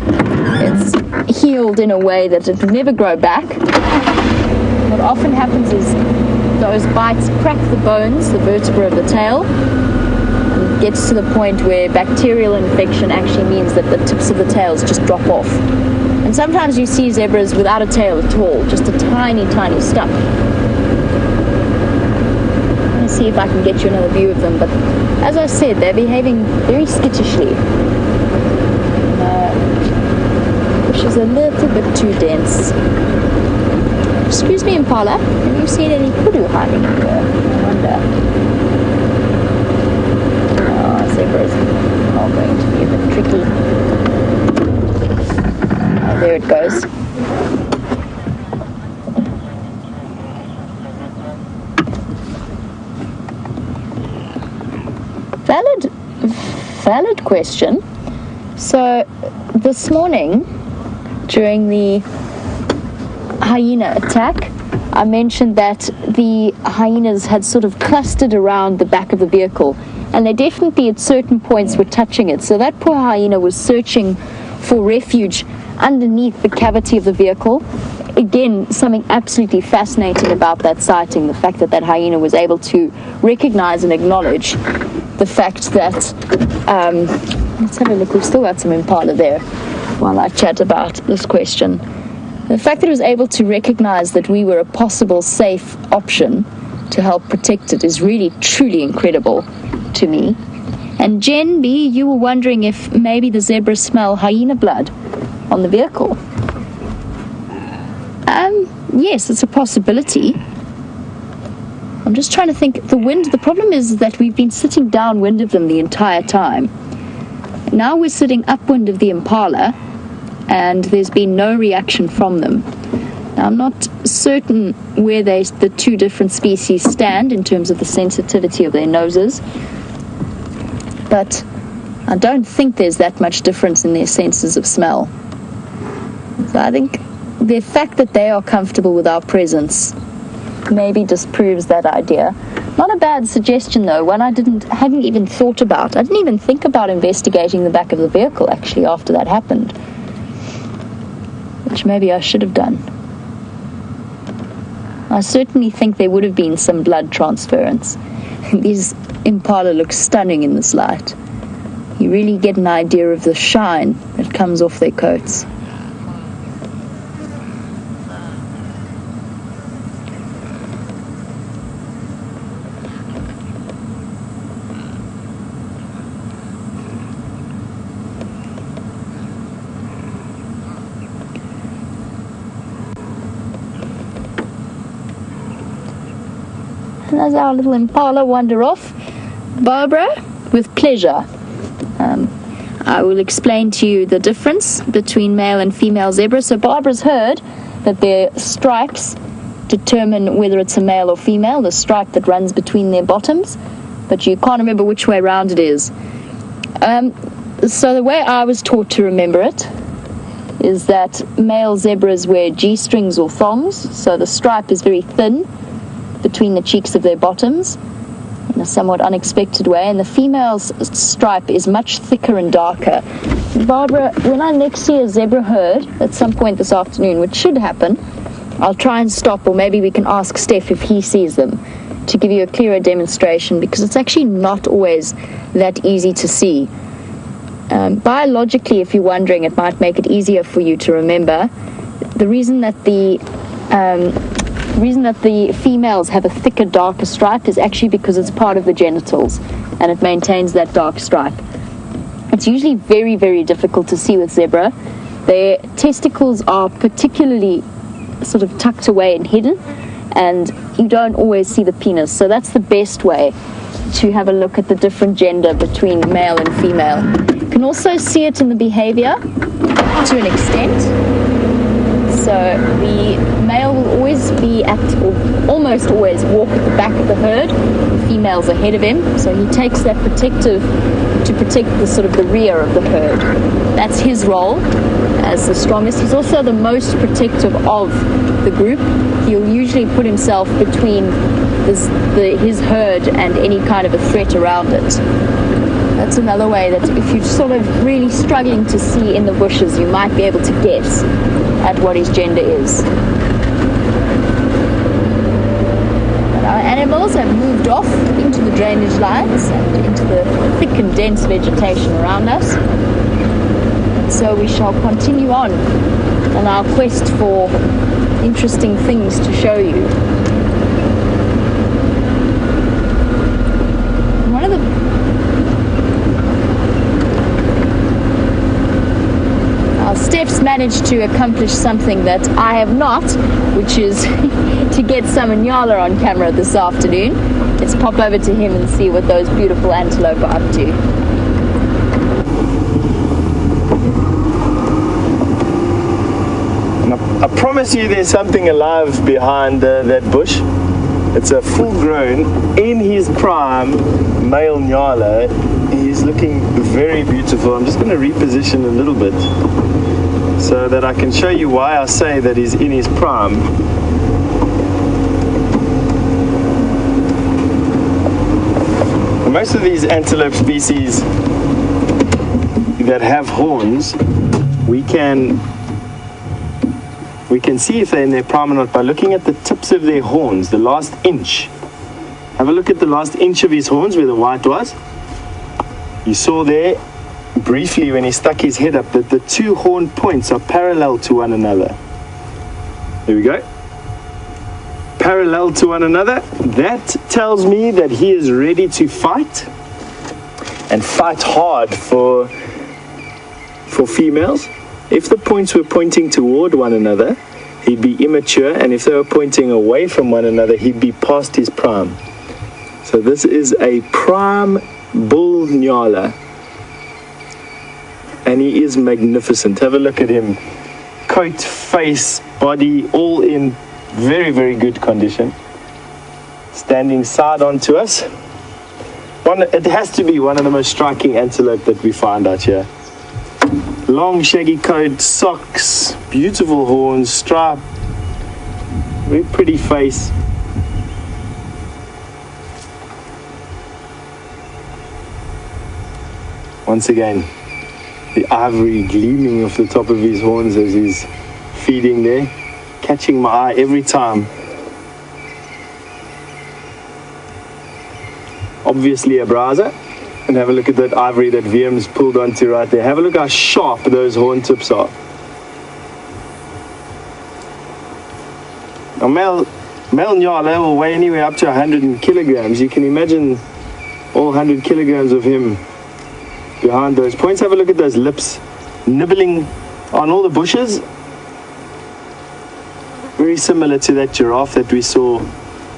[SPEAKER 1] It's healed in a way that it will never grow back. What often happens is those bites crack the bones, the vertebra of the tail, and it gets to the point where bacterial infection actually means that the tips of the tails just drop off. And sometimes you see zebras without a tail at all, just a tiny, tiny stump. I see see if I can get you another view of them. But as I said, they're behaving very skittishly. Which is a little bit too dense. Excuse me, Impala. Have you seen any kudu hiding anywhere? I wonder. Oh, zebras are going to be a bit tricky. Oh, there it goes. Valid question. So this morning, during the hyena attack, I mentioned that the hyenas had sort of clustered around the back of the vehicle, and they definitely at certain points were touching it. So that poor hyena was searching for refuge underneath the cavity of the vehicle. Again, something absolutely fascinating about that sighting, the fact that that hyena was able to recognize and acknowledge the fact that, let's have a look, we've still got some impala there while I chat about this question. The fact that it was able to recognize that we were a possible safe option to help protect it is really, truly incredible to me. And Jen B, you were wondering if maybe the zebras smell hyena blood on the vehicle. Yes, it's a possibility. I'm just trying to think. The problem is that we've been sitting downwind of them the entire time. Now we're sitting upwind of the impala, and there's been no reaction from them. Now, I'm not certain where the two different species stand in terms of the sensitivity of their noses, but I don't think there's that much difference in their senses of smell. So I think the fact that they are comfortable with our presence maybe disproves that idea. Not a bad suggestion though, one I hadn't even thought about. I didn't even think about investigating the back of the vehicle actually after that happened, which maybe I should have done. I certainly think there would have been some blood transference. These impala look stunning in this light. You really get an idea of the shine that comes off their coats. And as our little impala wander off, Barbara, with pleasure, I will explain to you the difference between male and female zebra. So Barbara's heard that their stripes determine whether it's a male or female, the stripe that runs between their bottoms, but you can't remember which way round it is. So the way I was taught to remember it is that male zebras wear G-strings or thongs, so the stripe is very thin between the cheeks of their bottoms in a somewhat unexpected way, and the female's stripe is much thicker and darker. Barbara, when I next see a zebra herd at some point this afternoon, which should happen, I'll try and stop, or maybe we can ask Steph if he sees them to give you a clearer demonstration, because it's actually not always that easy to see. Biologically, if you're wondering, it might make it easier for you to remember. The reason that the females have a thicker, darker stripe is actually because it's part of the genitals and it maintains that dark stripe. It's usually very, very difficult to see with zebra. Their testicles are particularly sort of tucked away and hidden, and you don't always see the penis. So that's the best way to have a look at the different gender between male and female. You can also see it in the behavior to an extent. So the male will always be or almost always walk at the back of the herd. The female's ahead of him, so he takes that to protect the sort of the rear of the herd. That's his role as the strongest. He's also the most protective of the group. He'll usually put himself between his herd and any kind of a threat around it. That's another way that if you're sort of really struggling to see in the bushes, you might be able to guess at what his gender is. But our animals have moved off into the drainage lines and into the thick and dense vegetation around us. So we shall continue on our quest for interesting things to show you. managed to accomplish something that I have not, which is to get some Nyala on camera this afternoon. Let's pop over to him and see what those beautiful antelope are up to.
[SPEAKER 2] I promise you there's something alive behind that bush. It's a full-grown, in his prime, male Nyala. He's looking very beautiful. I'm just going to reposition a little bit so that I can show you why I say that he's in his prime. Most of these antelope species that have horns, we can see if they're in their prime or not by looking at the tips of their horns, the last inch. Have a look at the last inch of his horns where the white was. You saw there briefly when he stuck his head up that the two horn points are parallel to one another. There we go. Parallel to one another. That tells me that he is ready to fight, and fight hard for females. If the points were pointing toward one another, he'd be immature, and if they were pointing away from one another, he'd be past his prime. So this is a prime bull Nyala, and he is magnificent. Have a look at him. Coat, face, body, all in very, very good condition. Standing side on to us. It has to be one of the most striking antelope that we find out here. Long shaggy coat, socks, beautiful horns, stripe, very pretty face. Once again, the ivory gleaming off the top of his horns as he's feeding there, catching my eye every time. Obviously a browser. And have a look at that ivory that VM's pulled onto right there. Have a look how sharp those horn tips are. A male Nyala will weigh anywhere up to 100 kilograms. You can imagine all 100 kilograms of him behind those points. Have a look at those lips nibbling on all the bushes. Very similar to that giraffe that we saw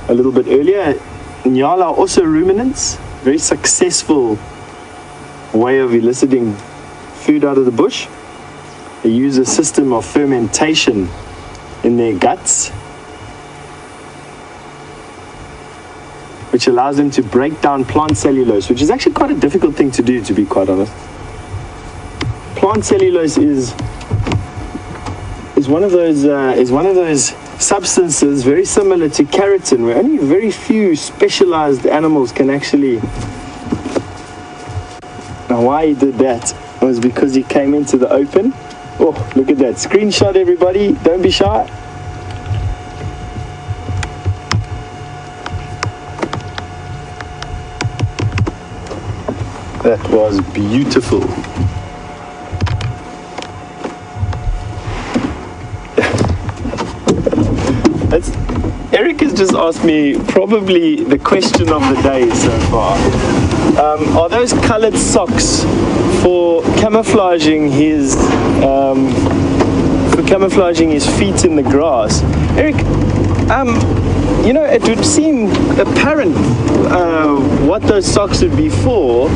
[SPEAKER 2] a little bit earlier. Nyala are also ruminants. Very successful way of eliciting food out of the bush. They use a system of fermentation in their guts, which allows them to break down plant cellulose, which is actually quite a difficult thing to do, to be quite honest. Plant cellulose is one of those substances very similar to keratin, where only very few specialized animals can actually. Now why he did that was because he came into the open. Oh, look at that. Screenshot, everybody. Don't be shy. That was beautiful. Eric has just asked me probably the question of the day so far. Are those colored socks for camouflaging his feet in the grass? Eric, it would seem apparent what those socks would be for.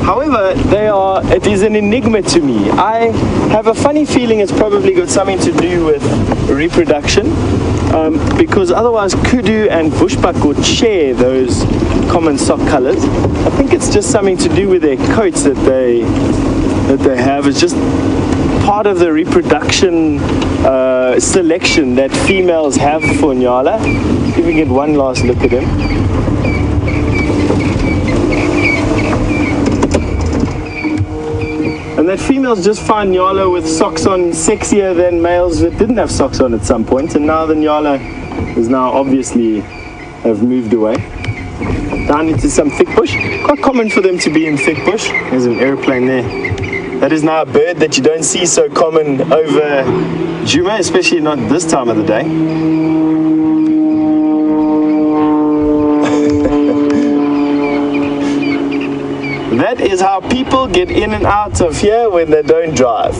[SPEAKER 2] However, it is an enigma to me. I have a funny feeling it's probably got something to do with reproduction, because otherwise kudu and bushbuck would share those common sock colors. I think it's just something to do with their coats that they have. It's just part of the reproduction selection that females have for Nyala. If we get one last look at him. And that females just find Nyala with socks on sexier than males that didn't have socks on at some point, and now the Nyala is now obviously have moved away down into some thick bush. Quite common for them to be in thick bush. There's an airplane there. That is now a bird that you don't see so common over Djuma, especially not this time of the day. That is how people get in and out of here when they don't drive.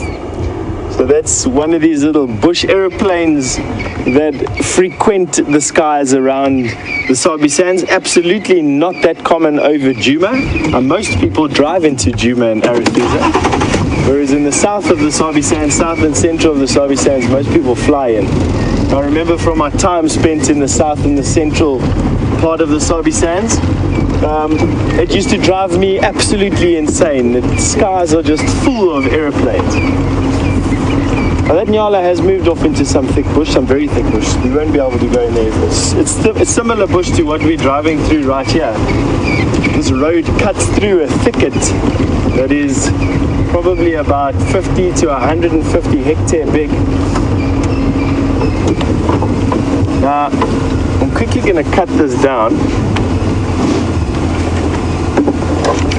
[SPEAKER 2] So that's one of these little bush aeroplanes that frequent the skies around the Sabi Sands. Absolutely not that common over Djuma. Most people drive into Djuma and Arathusa, whereas in the south of the Sabi Sands, south and central of the Sabi Sands, most people fly in. I remember from my time spent in the south and the central part of the Sabi Sands, it used to drive me absolutely insane. The skies are just full of aeroplanes. Now that Nyala has moved off into some thick bush, some very thick bush. We won't be able to go in there. It's similar bush to what we're driving through right here. This road cuts through a thicket that is probably about 50 to 150 hectare big. Now, I'm quickly going to cut this down.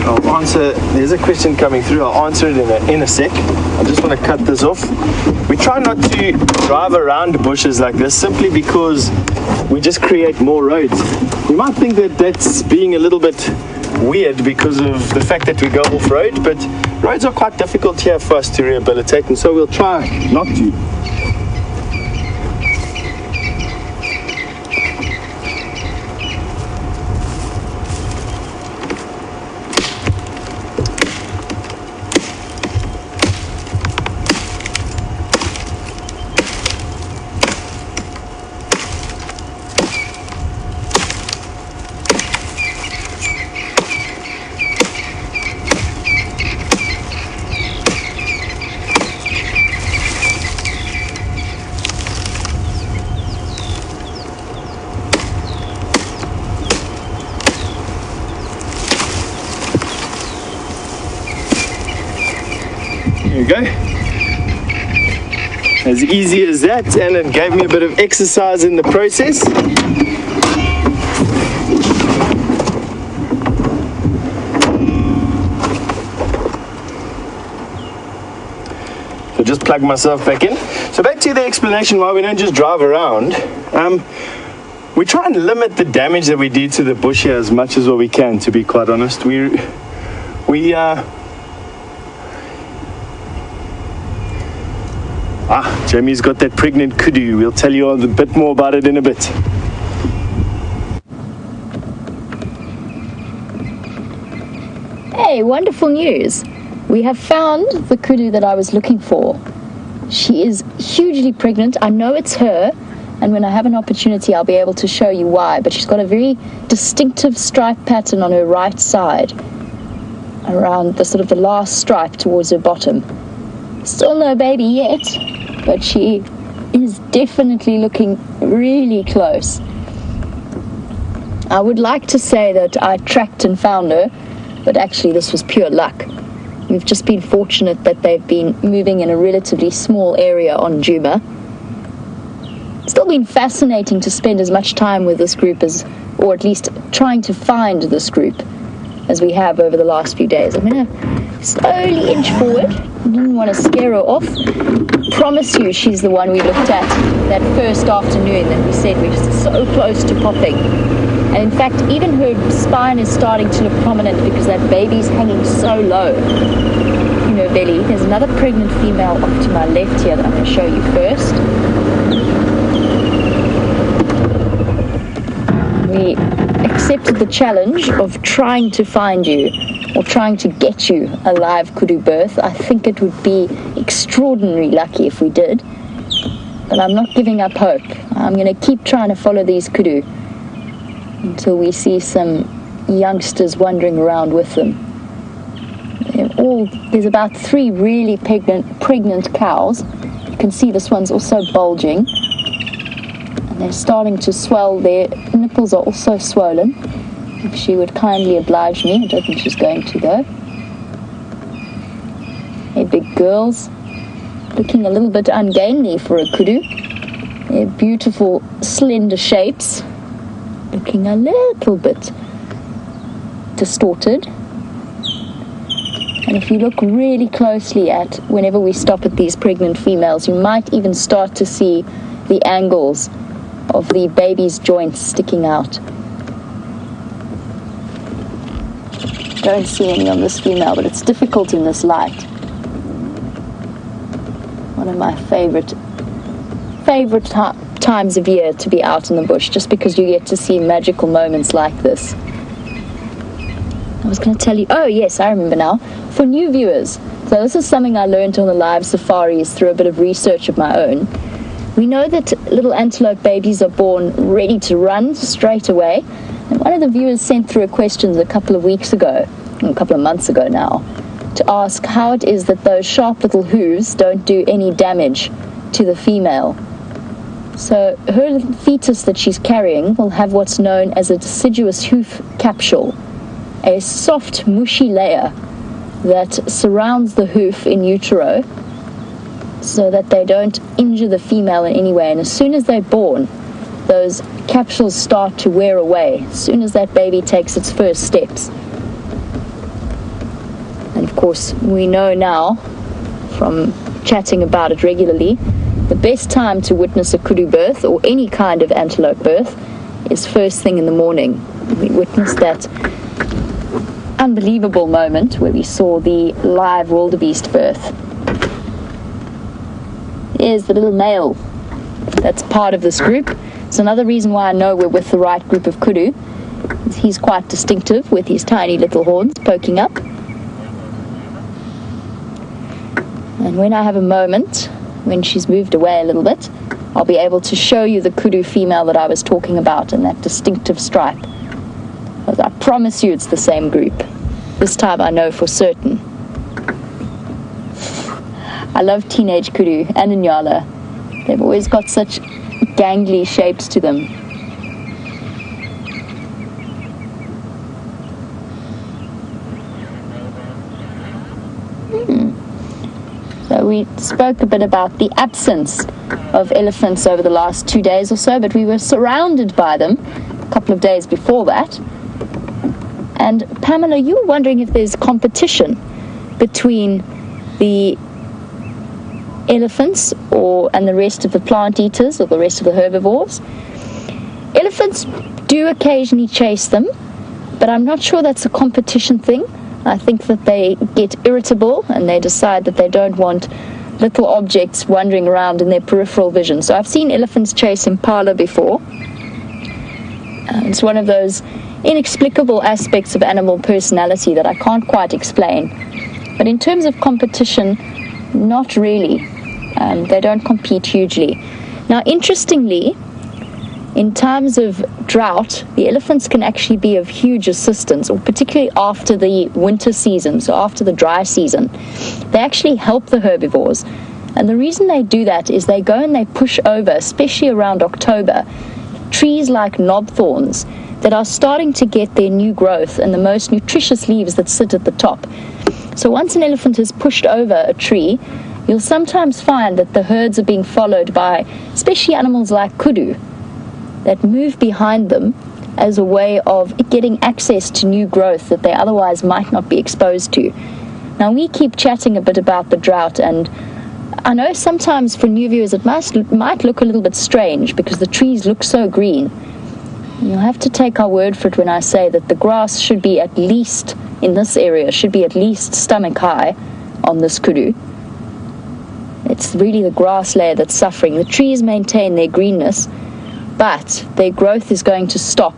[SPEAKER 2] I'll answer, there's a question coming through, I'll answer it in a sec. I just want to cut this off. We try not to drive around bushes like this simply because we just create more roads. You might think that that's being a little bit weird because of the fact that we go off-road, but roads are quite difficult here for us to rehabilitate, and so we'll try not to. There we go. As easy as that, and it gave me a bit of exercise in the process. So just plug myself back in. So back to the explanation why we don't just drive around. We try and limit the damage that we do to the bush here as much as what we can, to be quite honest. Jamie's got that pregnant kudu. We'll tell you a bit more about it in a bit.
[SPEAKER 1] Hey, wonderful news. We have found the kudu that I was looking for. She is hugely pregnant. I know it's her, and when I have an opportunity, I'll be able to show you why. But she's got a very distinctive stripe pattern on her right side, around the sort of the last stripe towards her bottom. Still no baby yet, but she is definitely looking really close. I would like to say that I tracked and found her, but actually this was pure luck. We've just been fortunate that they've been moving in a relatively small area on Djuma. It's still been fascinating to spend as much time with this group as, or at least trying to find this group, as we have over the last few days. I'm going to slowly inch forward. I didn't want to scare her off. Promise you she's the one we looked at that first afternoon that we said we're so close to popping. And in fact, even her spine is starting to look prominent because that baby's hanging so low in her belly. There's another pregnant female off to my left here that I'm going to show you first. We accepted the challenge of trying to find you, or trying to get you a live kudu birth. I think it would be extraordinarily lucky if we did, but I'm not giving up hope. I'm going to keep trying to follow these kudu until we see some youngsters wandering around with them. There's about 3 really pregnant cows. You can see this one's also bulging, and they're starting to swell. Their nipples are also swollen. If she would kindly oblige me. I don't think she's going to though. Hey, big girls, looking a little bit ungainly for a kudu. They're beautiful slender shapes, looking a little bit distorted. And if you look really closely at, whenever we stop at these pregnant females, you might even start to see the angles of the baby's joints sticking out. Don't see any on this female, but it's difficult in this light. One of my favorite times of year to be out in the bush, just because you get to see magical moments like this. I was going to tell you, oh yes, I remember now, for new viewers. So this is something I learned on the live safaris through a bit of research of my own. We know that little antelope babies are born ready to run straight away. And one of the viewers sent through a question a couple of months ago now, to ask how it is that those sharp little hooves don't do any damage to the female. So her little fetus that she's carrying will have what's known as a deciduous hoof capsule, a soft, mushy layer that surrounds the hoof in utero so that they don't injure the female in any way. And as soon as they're born, those capsules start to wear away as soon as that baby takes its first steps. And of course, we know now from chatting about it regularly, the best time to witness a kudu birth or any kind of antelope birth is first thing in the morning. We witnessed that unbelievable moment where we saw the live wildebeest birth. Here's the little male that's part of this group. It's another reason why I know we're with the right group of kudu. He's quite distinctive with his tiny little horns poking up. And when I have a moment, when she's moved away a little bit, I'll be able to show you the kudu female that I was talking about and that distinctive stripe. But I promise you it's the same group. This time I know for certain. I love teenage kudu and Inyala. They've always got such gangly shapes to them. So we spoke a bit about the absence of elephants over the last 2 days or so, but we were surrounded by them a couple of days before that. And Pamela, you were wondering if there's competition between the elephants and the rest of the plant eaters or the rest of the herbivores. Elephants do occasionally chase them, but I'm not sure that's a competition thing. I think that they get irritable and they decide that they don't want little objects wandering around in their peripheral vision. So I've seen elephants chase impala before. It's one of those inexplicable aspects of animal personality that I can't quite explain. But in terms of competition, not really. They don't compete hugely. Now, interestingly, in times of drought, the elephants can actually be of huge assistance, or particularly after the winter season, so after the dry season. They actually help the herbivores. And the reason they do that is they go and they push over, especially around October, trees like knobthorns that are starting to get their new growth and the most nutritious leaves that sit at the top. So once an elephant has pushed over a tree, you'll sometimes find that the herds are being followed by especially animals like kudu that move behind them as a way of getting access to new growth that they otherwise might not be exposed to. Now, we keep chatting a bit about the drought, and I know sometimes for new viewers it might look a little bit strange because the trees look so green. You'll have to take our word for it when I say that the grass should be at least, in this area, should be at least stomach high on this kudu. It's really the grass layer that's suffering. The trees maintain their greenness, but their growth is going to stop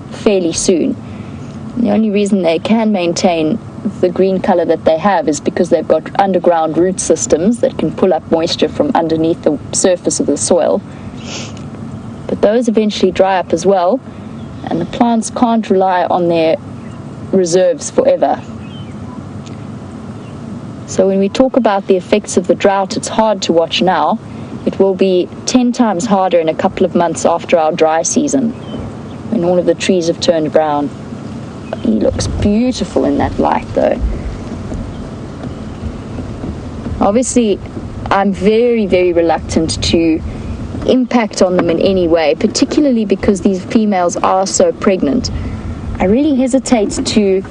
[SPEAKER 1] fairly soon. The only reason they can maintain the green color that they have is because they've got underground root systems that can pull up moisture from underneath the surface of the soil. But those eventually dry up as well, and the plants can't rely on their reserves forever. So when we talk about the effects of the drought, it's hard to watch now. It will be 10 times harder in a couple of months after our dry season, when all of the trees have turned brown. He looks beautiful in that light, though. Obviously, I'm very, very reluctant to impact on them in any way, particularly because these females are so pregnant. I really hesitate to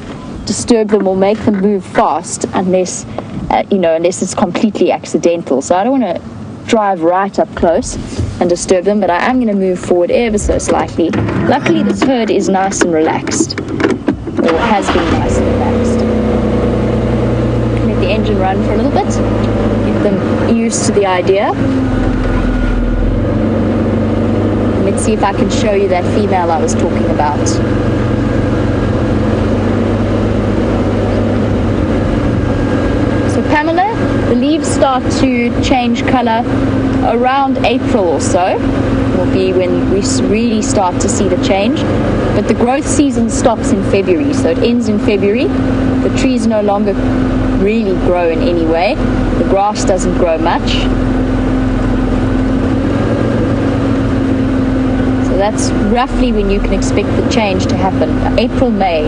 [SPEAKER 1] disturb them or make them move fast unless it's completely accidental. So I don't want to drive right up close and disturb them, but I am going to move forward ever so slightly. Luckily, this herd is nice and relaxed, or has been nice and relaxed. Let the engine run for a little bit. Give them used to the idea. Let's see if I can show you that female I was talking about. So Pamela, the leaves start to change color around April or so. Will be when we really start to see the change. But the growth season stops in February, so it ends in February. The trees no longer really grow in any way. The grass doesn't grow much. So that's roughly when you can expect the change to happen. April, May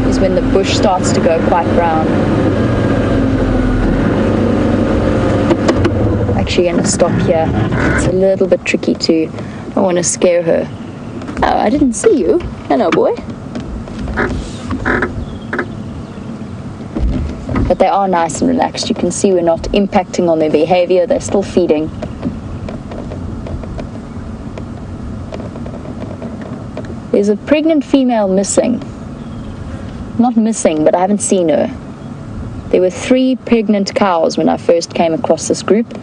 [SPEAKER 1] is when the bush starts to go quite brown. Actually going to stop here. It's a little bit tricky too. I don't want to scare her. Oh, I didn't see you. Hello, boy. But they are nice and relaxed. You can see we're not impacting on their behavior. They're still feeding. There's a pregnant female missing. Not missing, but I haven't seen her. There were 3 pregnant cows when I first came across this group.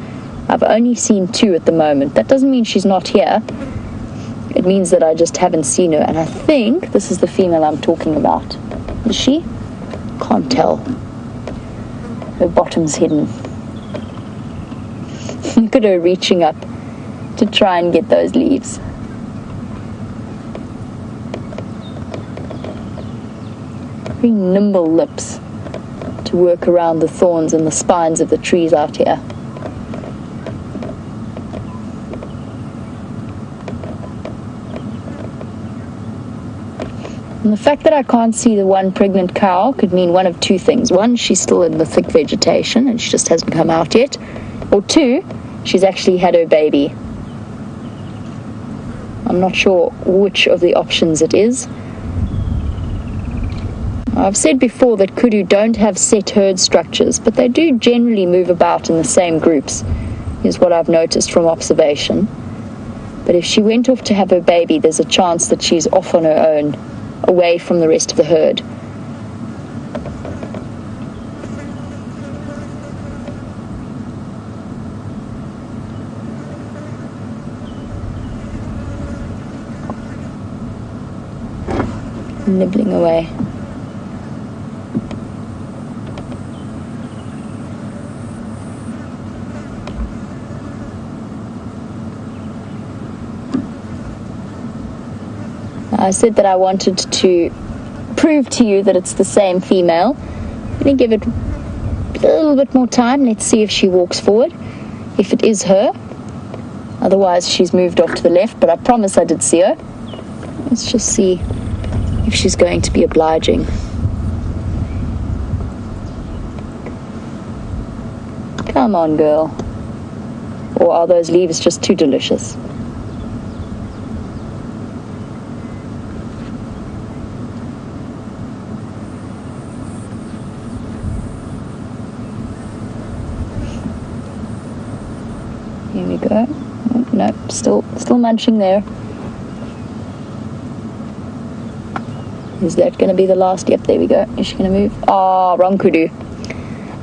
[SPEAKER 1] I've only seen 2 at the moment. That doesn't mean she's not here. It means that I just haven't seen her. And I think this is the female I'm talking about. Is she? Can't tell. Her bottom's hidden. Look at her reaching up to try and get those leaves. Very nimble lips to work around the thorns and the spines of the trees out here. And the fact that I can't see the one pregnant cow could mean one of 2 things. 1, she's still in the thick vegetation and she just hasn't come out yet. Or 2, she's actually had her baby. I'm not sure which of the options it is. I've said before that kudu don't have set herd structures, but they do generally move about in the same groups, is what I've noticed from observation. But if she went off to have her baby, there's a chance that she's off on her own, away from the rest of the herd. Nibbling away. I said that I wanted to prove to you that it's the same female. I'm going to give it a little bit more time. Let's see if she walks forward, if it is her. Otherwise, she's moved off to the left, but I promise I did see her. Let's just see if she's going to be obliging. Come on, girl. Or are those leaves just too delicious? Here we go. Oh, no, still munching there. Is that going to be the last? Yep, there we go. Is she going to move? Oh, wrong kudu.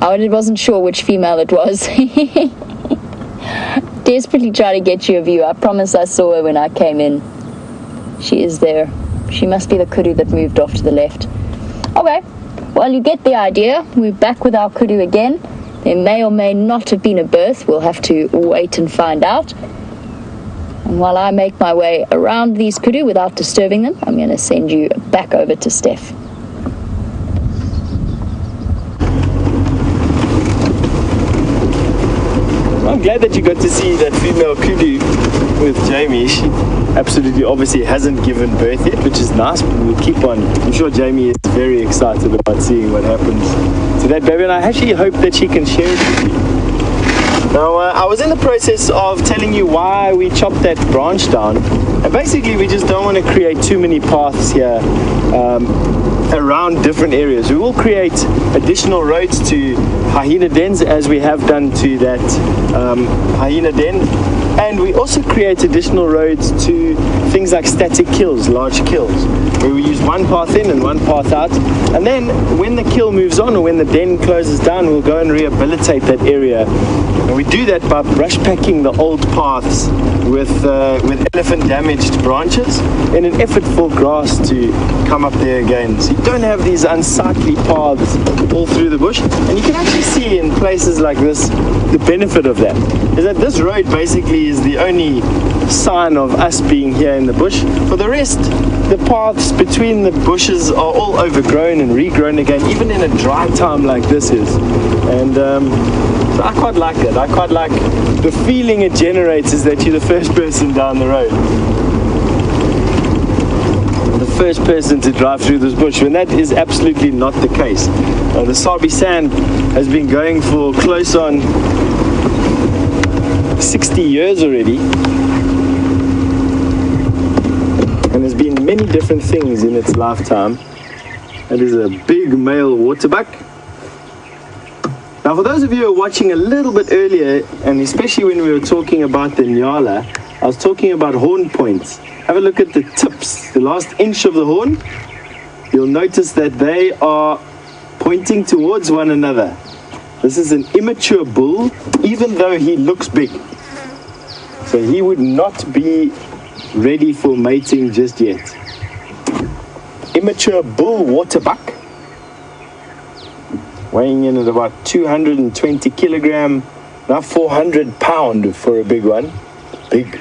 [SPEAKER 1] I wasn't sure which female it was. Desperately trying to get you a view. I promise I saw her when I came in. She is there. She must be the kudu that moved off to the left. Okay, well, you get the idea. We're back with our kudu again. There may or may not have been a birth. We'll have to wait and find out. And while I make my way around these kudu without disturbing them, I'm going to send you back over to Steph.
[SPEAKER 2] I'm glad that you got to see that female kudu with Jamie. She absolutely obviously hasn't given birth yet, which is nice, but we'll keep on. I'm sure Jamie is very excited about seeing what happens to that baby, and I actually hope that she can share it with you. Now, I was in the process of telling you why we chopped that branch down And basically, we just don't want to create too many paths here around different areas. We will create additional roads to hyena dens, as we have done to that hyena den. And we also create additional roads to things like static kills, large kills, where we use one path in and one path out. And then when the kill moves on, or when the den closes down, we'll go and rehabilitate that area. And we do that by brush packing the old paths with elephant damaged branches in an effort for grass to come up there again. So you don't have these unsightly paths all through the bush. And you can actually see in places like this, the benefit of that is that this road basically is the only sign of us being here in the bush. For the rest, the paths between the bushes are all overgrown and regrown again, even in a dry time like this is. And so I quite like it. I quite like the feeling it generates, is that you're the first person down the road, the first person to drive through this bush, when that is absolutely not the case. The Sabi Sand has been going for close on 60 years already, and there's been many different things in its lifetime. That is a big male waterbuck. Now, for those of you who are watching a little bit earlier, and especially when we were talking about the Nyala, I was talking about horn points. Have a look at the tips, the last inch of the horn. You'll notice that they are pointing towards one another. This is an immature bull, even though he looks big. So he would not be ready for mating just yet. Immature bull waterbuck, weighing in at about 220 kilogram, now 400 pound for a big one. Big.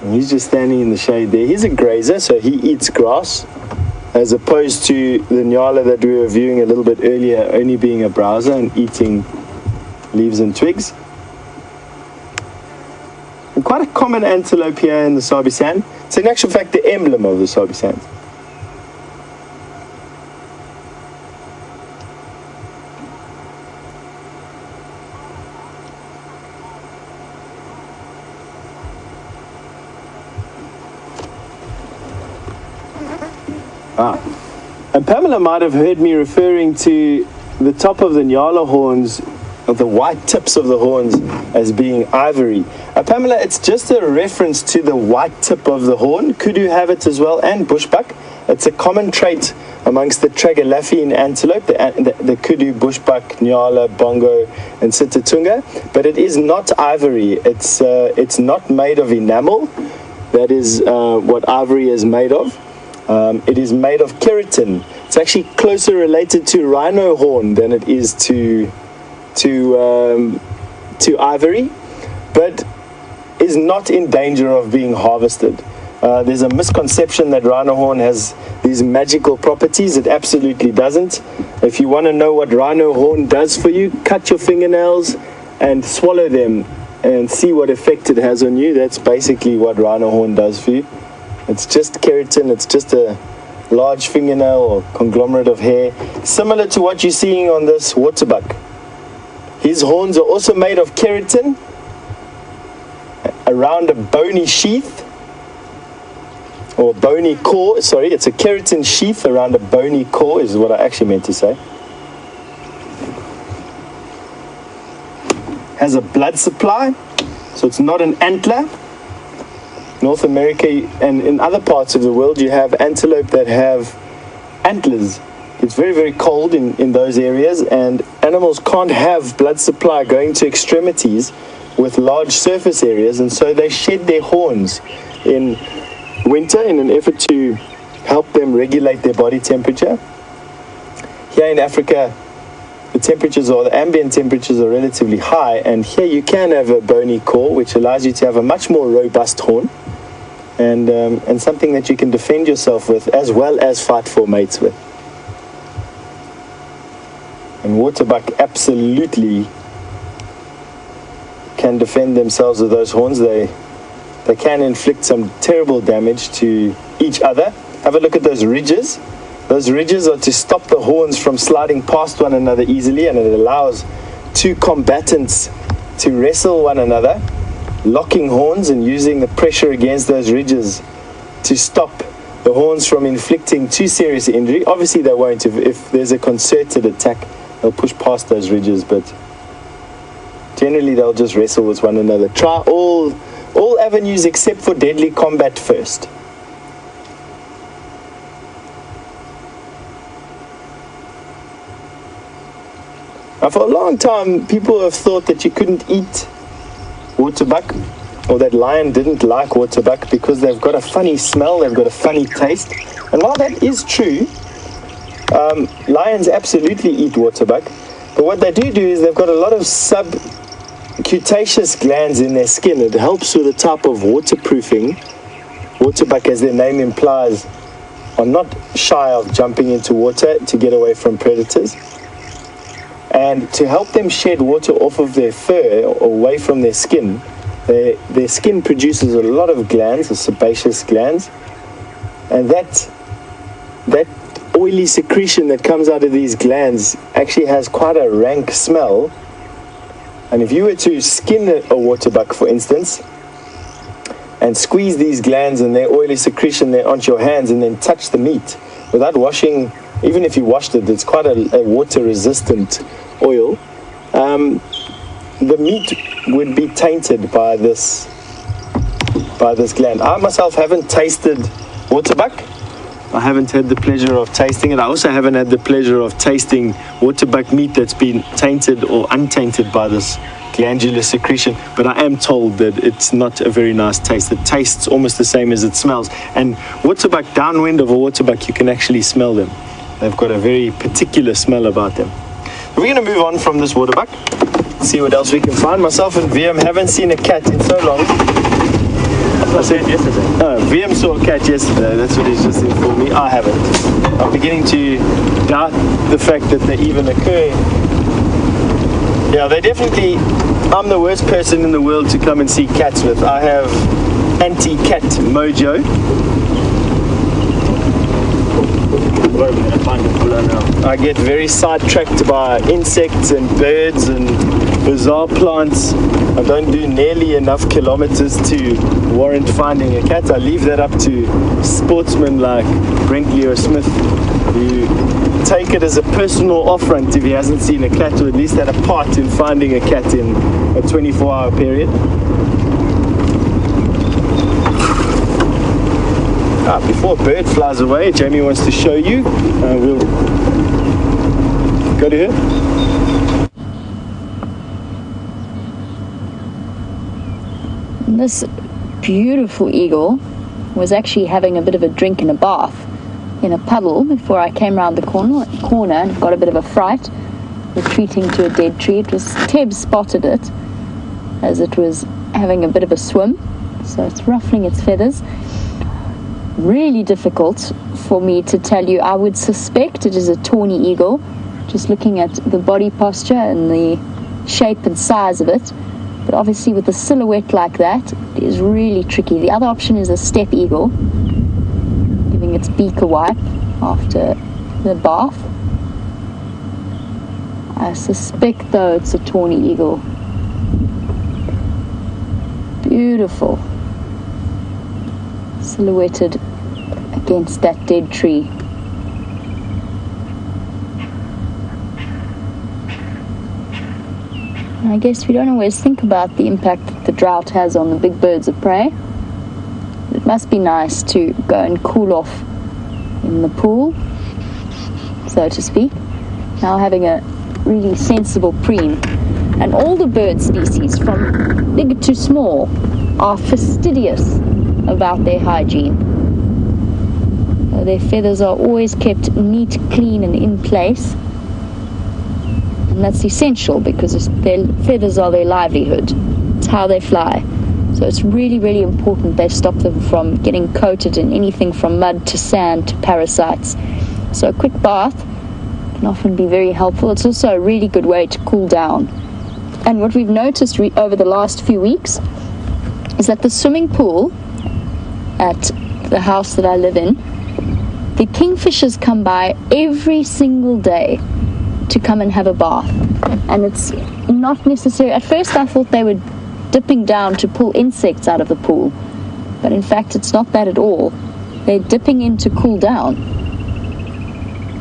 [SPEAKER 2] And he's just standing in the shade there. He's a grazer, so he eats grass, as opposed to the Nyala that we were viewing a little bit earlier, only being a browser and eating leaves and twigs. And quite a common antelope here in the Sabi Sand. It's in actual fact the emblem of the Sabi Sand. And Pamela might have heard me referring to the top of the Nyala horns, of the white tips of the horns, as being ivory. Pamela, it's just a reference to the white tip of the horn. Kudu have it as well, and bushbuck. It's a common trait amongst the Tragelaphine antelope, the kudu, bushbuck, Nyala, bongo, and Sitatunga. But it is not ivory. It's not made of enamel. That is what ivory is made of. It is made of keratin. It's actually closer related to rhino horn than it is to ivory, but is not in danger of being harvested. There's a misconception that rhino horn has these magical properties. It absolutely doesn't. If you want to know what rhino horn does for you, cut your fingernails and swallow them and see what effect it has on you. That's basically what rhino horn does for you. It's just keratin. It's just a large fingernail or conglomerate of hair, similar to what you're seeing on this waterbuck. His horns are also made of keratin around a bony sheath, or bony core. Sorry, it's a keratin sheath around a bony core is what I actually meant to say. Has a blood supply, so it's not an antler. North America and in other parts of the world, you have antelope that have antlers. It's very, very cold in those areas, and animals can't have blood supply going to extremities with large surface areas, and so they shed their horns in winter in an effort to help them regulate their body temperature. Here in Africa, the ambient temperatures are relatively high, and here you can have a bony core, which allows you to have a much more robust horn, and something that you can defend yourself with as well as fight for mates with. And waterbuck absolutely can defend themselves with those horns. They can inflict some terrible damage to each other. Have a look at those ridges. Those ridges are to stop the horns from sliding past one another easily, and it allows two combatants to wrestle one another, locking horns and using the pressure against those ridges to stop the horns from inflicting too serious injury. Obviously they won't. If there's a concerted attack, they'll push past those ridges, but generally they'll just wrestle with one another. Try all avenues except for deadly combat first. Now, for a long time, people have thought that you couldn't eat waterbuck, or that lion didn't like waterbuck because they've got a funny smell, they've got a funny taste. And while that is true, lions absolutely eat waterbuck. But what they do is they've got a lot of subcutaneous glands in their skin. It helps with a type of waterproofing. Waterbuck, as their name implies, are not shy of jumping into water to get away from predators. And to help them shed water off of their fur or away from their skin, their skin produces a lot of glands, or sebaceous glands, and that oily secretion that comes out of these glands actually has quite a rank smell. And if you were to skin a waterbuck, for instance, and squeeze these glands and their oily secretion there onto your hands and then touch the meat without washing, even if you washed it, it's quite a water-resistant oil, the meat would be tainted by this gland. I myself haven't tasted waterbuck. I haven't had the pleasure of tasting it. I also haven't had the pleasure of tasting waterbuck meat that's been tainted or untainted by this glandular secretion, but I am told that it's not a very nice taste. It tastes almost the same as it smells. And waterbuck, downwind of a waterbuck, you can actually smell them. They've got a very particular smell about them. We're going to move on from this waterbuck, see what else we can find. Myself and VM haven't seen a cat in so long.
[SPEAKER 3] I said yesterday.
[SPEAKER 2] VM saw a cat yesterday, that's what he's just informed me. I haven't. I'm beginning to doubt the fact that they even occur. Yeah, they definitely, I'm the worst person in the world to come and see cats with. I have anti-cat mojo. I get very sidetracked by insects and birds and bizarre plants. I don't do nearly enough kilometers to warrant finding a cat. I leave that up to sportsmen like Brent Leo Smith, who take it as a personal affront if he hasn't seen a cat, or at least had a part in finding a cat in a 24-hour period. Before a bird flies away, Jamie wants to show you. We'll go to her.
[SPEAKER 1] This beautiful eagle was actually having a bit of a drink in a bath in a puddle before I came around the corner and got a bit of a fright, retreating to a dead tree. It was Teb spotted it as it was having a bit of a swim, so it's ruffling its feathers. Really difficult for me to tell you. I would suspect it is a tawny eagle, just looking at the body posture and the shape and size of it. But obviously with a silhouette like that, it is really tricky. The other option is a steppe eagle, giving its beak a wipe after the bath. I suspect though it's a tawny eagle. Beautiful. Silhouetted against that dead tree. I guess we don't always think about the impact that the drought has on the big birds of prey. It must be nice to go and cool off in the pool, so to speak. Now having a really sensible preen. And all the bird species, from big to small, are fastidious about their hygiene. Their feathers are always kept neat, clean and in place, and that's essential because their feathers are their livelihood. It's how they fly. So it's really, really important they stop them from getting coated in anything from mud to sand to parasites. So a quick bath can often be very helpful. It's also a really good way to cool down. And what we've noticed over the last few weeks is that the swimming pool at the house that I live in, the kingfishers come by every single day to come and have a bath. And it's not necessarily. At first I thought they were dipping down to pull insects out of the pool, but in fact it's not that at all. They're dipping in to cool down.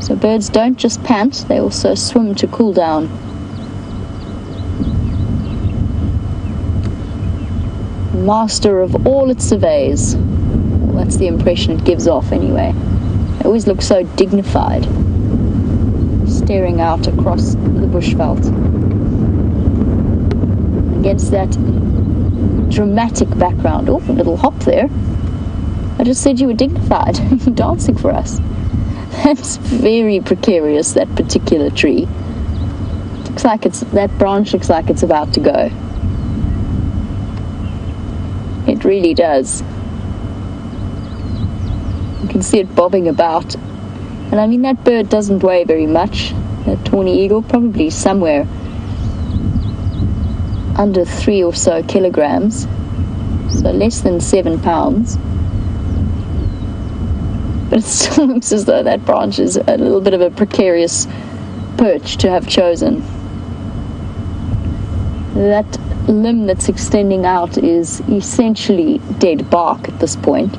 [SPEAKER 1] So birds don't just pant, they also swim to cool down. Master of all it surveys. Well, that's the impression it gives off anyway. They always look so dignified, staring out across the bushveld. Against that dramatic background. Oh, a little hop there. I just said you were dignified. You're dancing for us. That's very precarious, that particular tree. Looks like that branch looks like it's about to go. It really does. You can see it bobbing about. And I mean, that bird doesn't weigh very much. That tawny eagle, probably somewhere under 3 or so kilograms. So less than 7 pounds. But it still looks as though that branch is a little bit of a precarious perch to have chosen. That limb that's extending out is essentially dead bark at this point.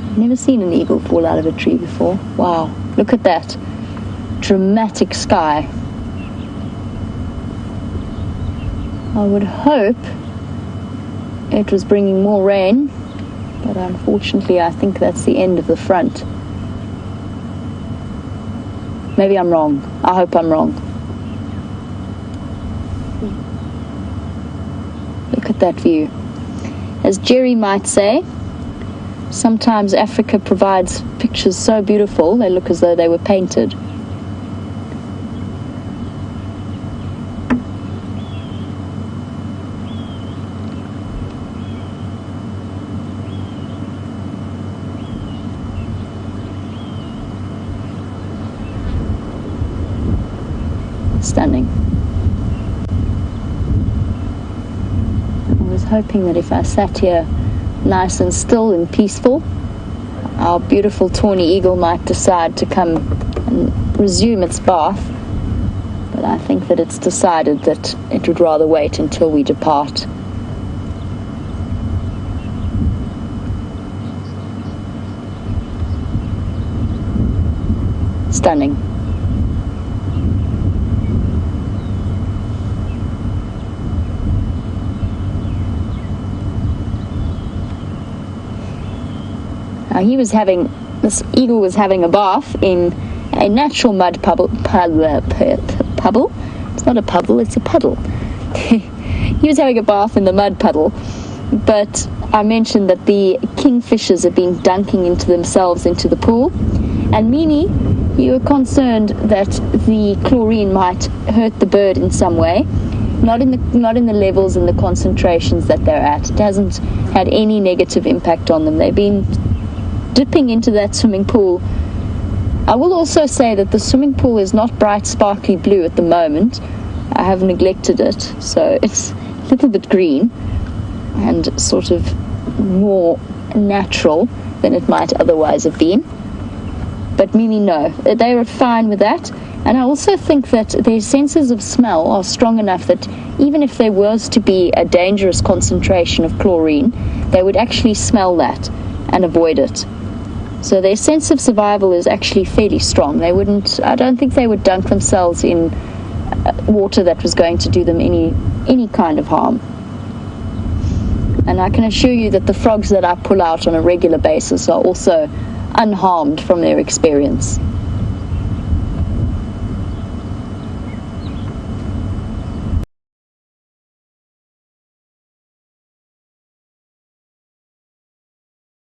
[SPEAKER 1] I've never seen an eagle fall out of a tree before. Wow, look at that dramatic sky. I would hope it was bringing more rain, but unfortunately I think that's the end of the front. Maybe I'm wrong. I hope I'm wrong. Look at that view. As Jerry might say, sometimes Africa provides pictures so beautiful they look as though they were painted. Stunning. I was hoping that if I sat here nice and still and peaceful, our beautiful tawny eagle might decide to come and resume its bath, but I think that it's decided that it would rather wait until we depart. Stunning. This eagle was having a bath in a natural mud puddle. It's not a puddle, it's a puddle. He was having a bath in the mud puddle, but I mentioned that the kingfishers have been dunking into themselves into the pool, and Mimi, you were concerned that the chlorine might hurt the bird in some way. Not in the levels and the concentrations that they're at. It hasn't had any negative impact on them. They've been dipping into that swimming pool. I will also say that the swimming pool is not bright sparkly blue at the moment. I have neglected it, so it's a little bit green and sort of more natural than it might otherwise have been. But Mimi, no, they were fine with that. And I also think that their senses of smell are strong enough that even if there was to be a dangerous concentration of chlorine, they would actually smell that and avoid it. So their sense of survival is actually fairly strong. I don't think they would dunk themselves in water that was going to do them any kind of harm. And I can assure you that the frogs that I pull out on a regular basis are also unharmed from their experience.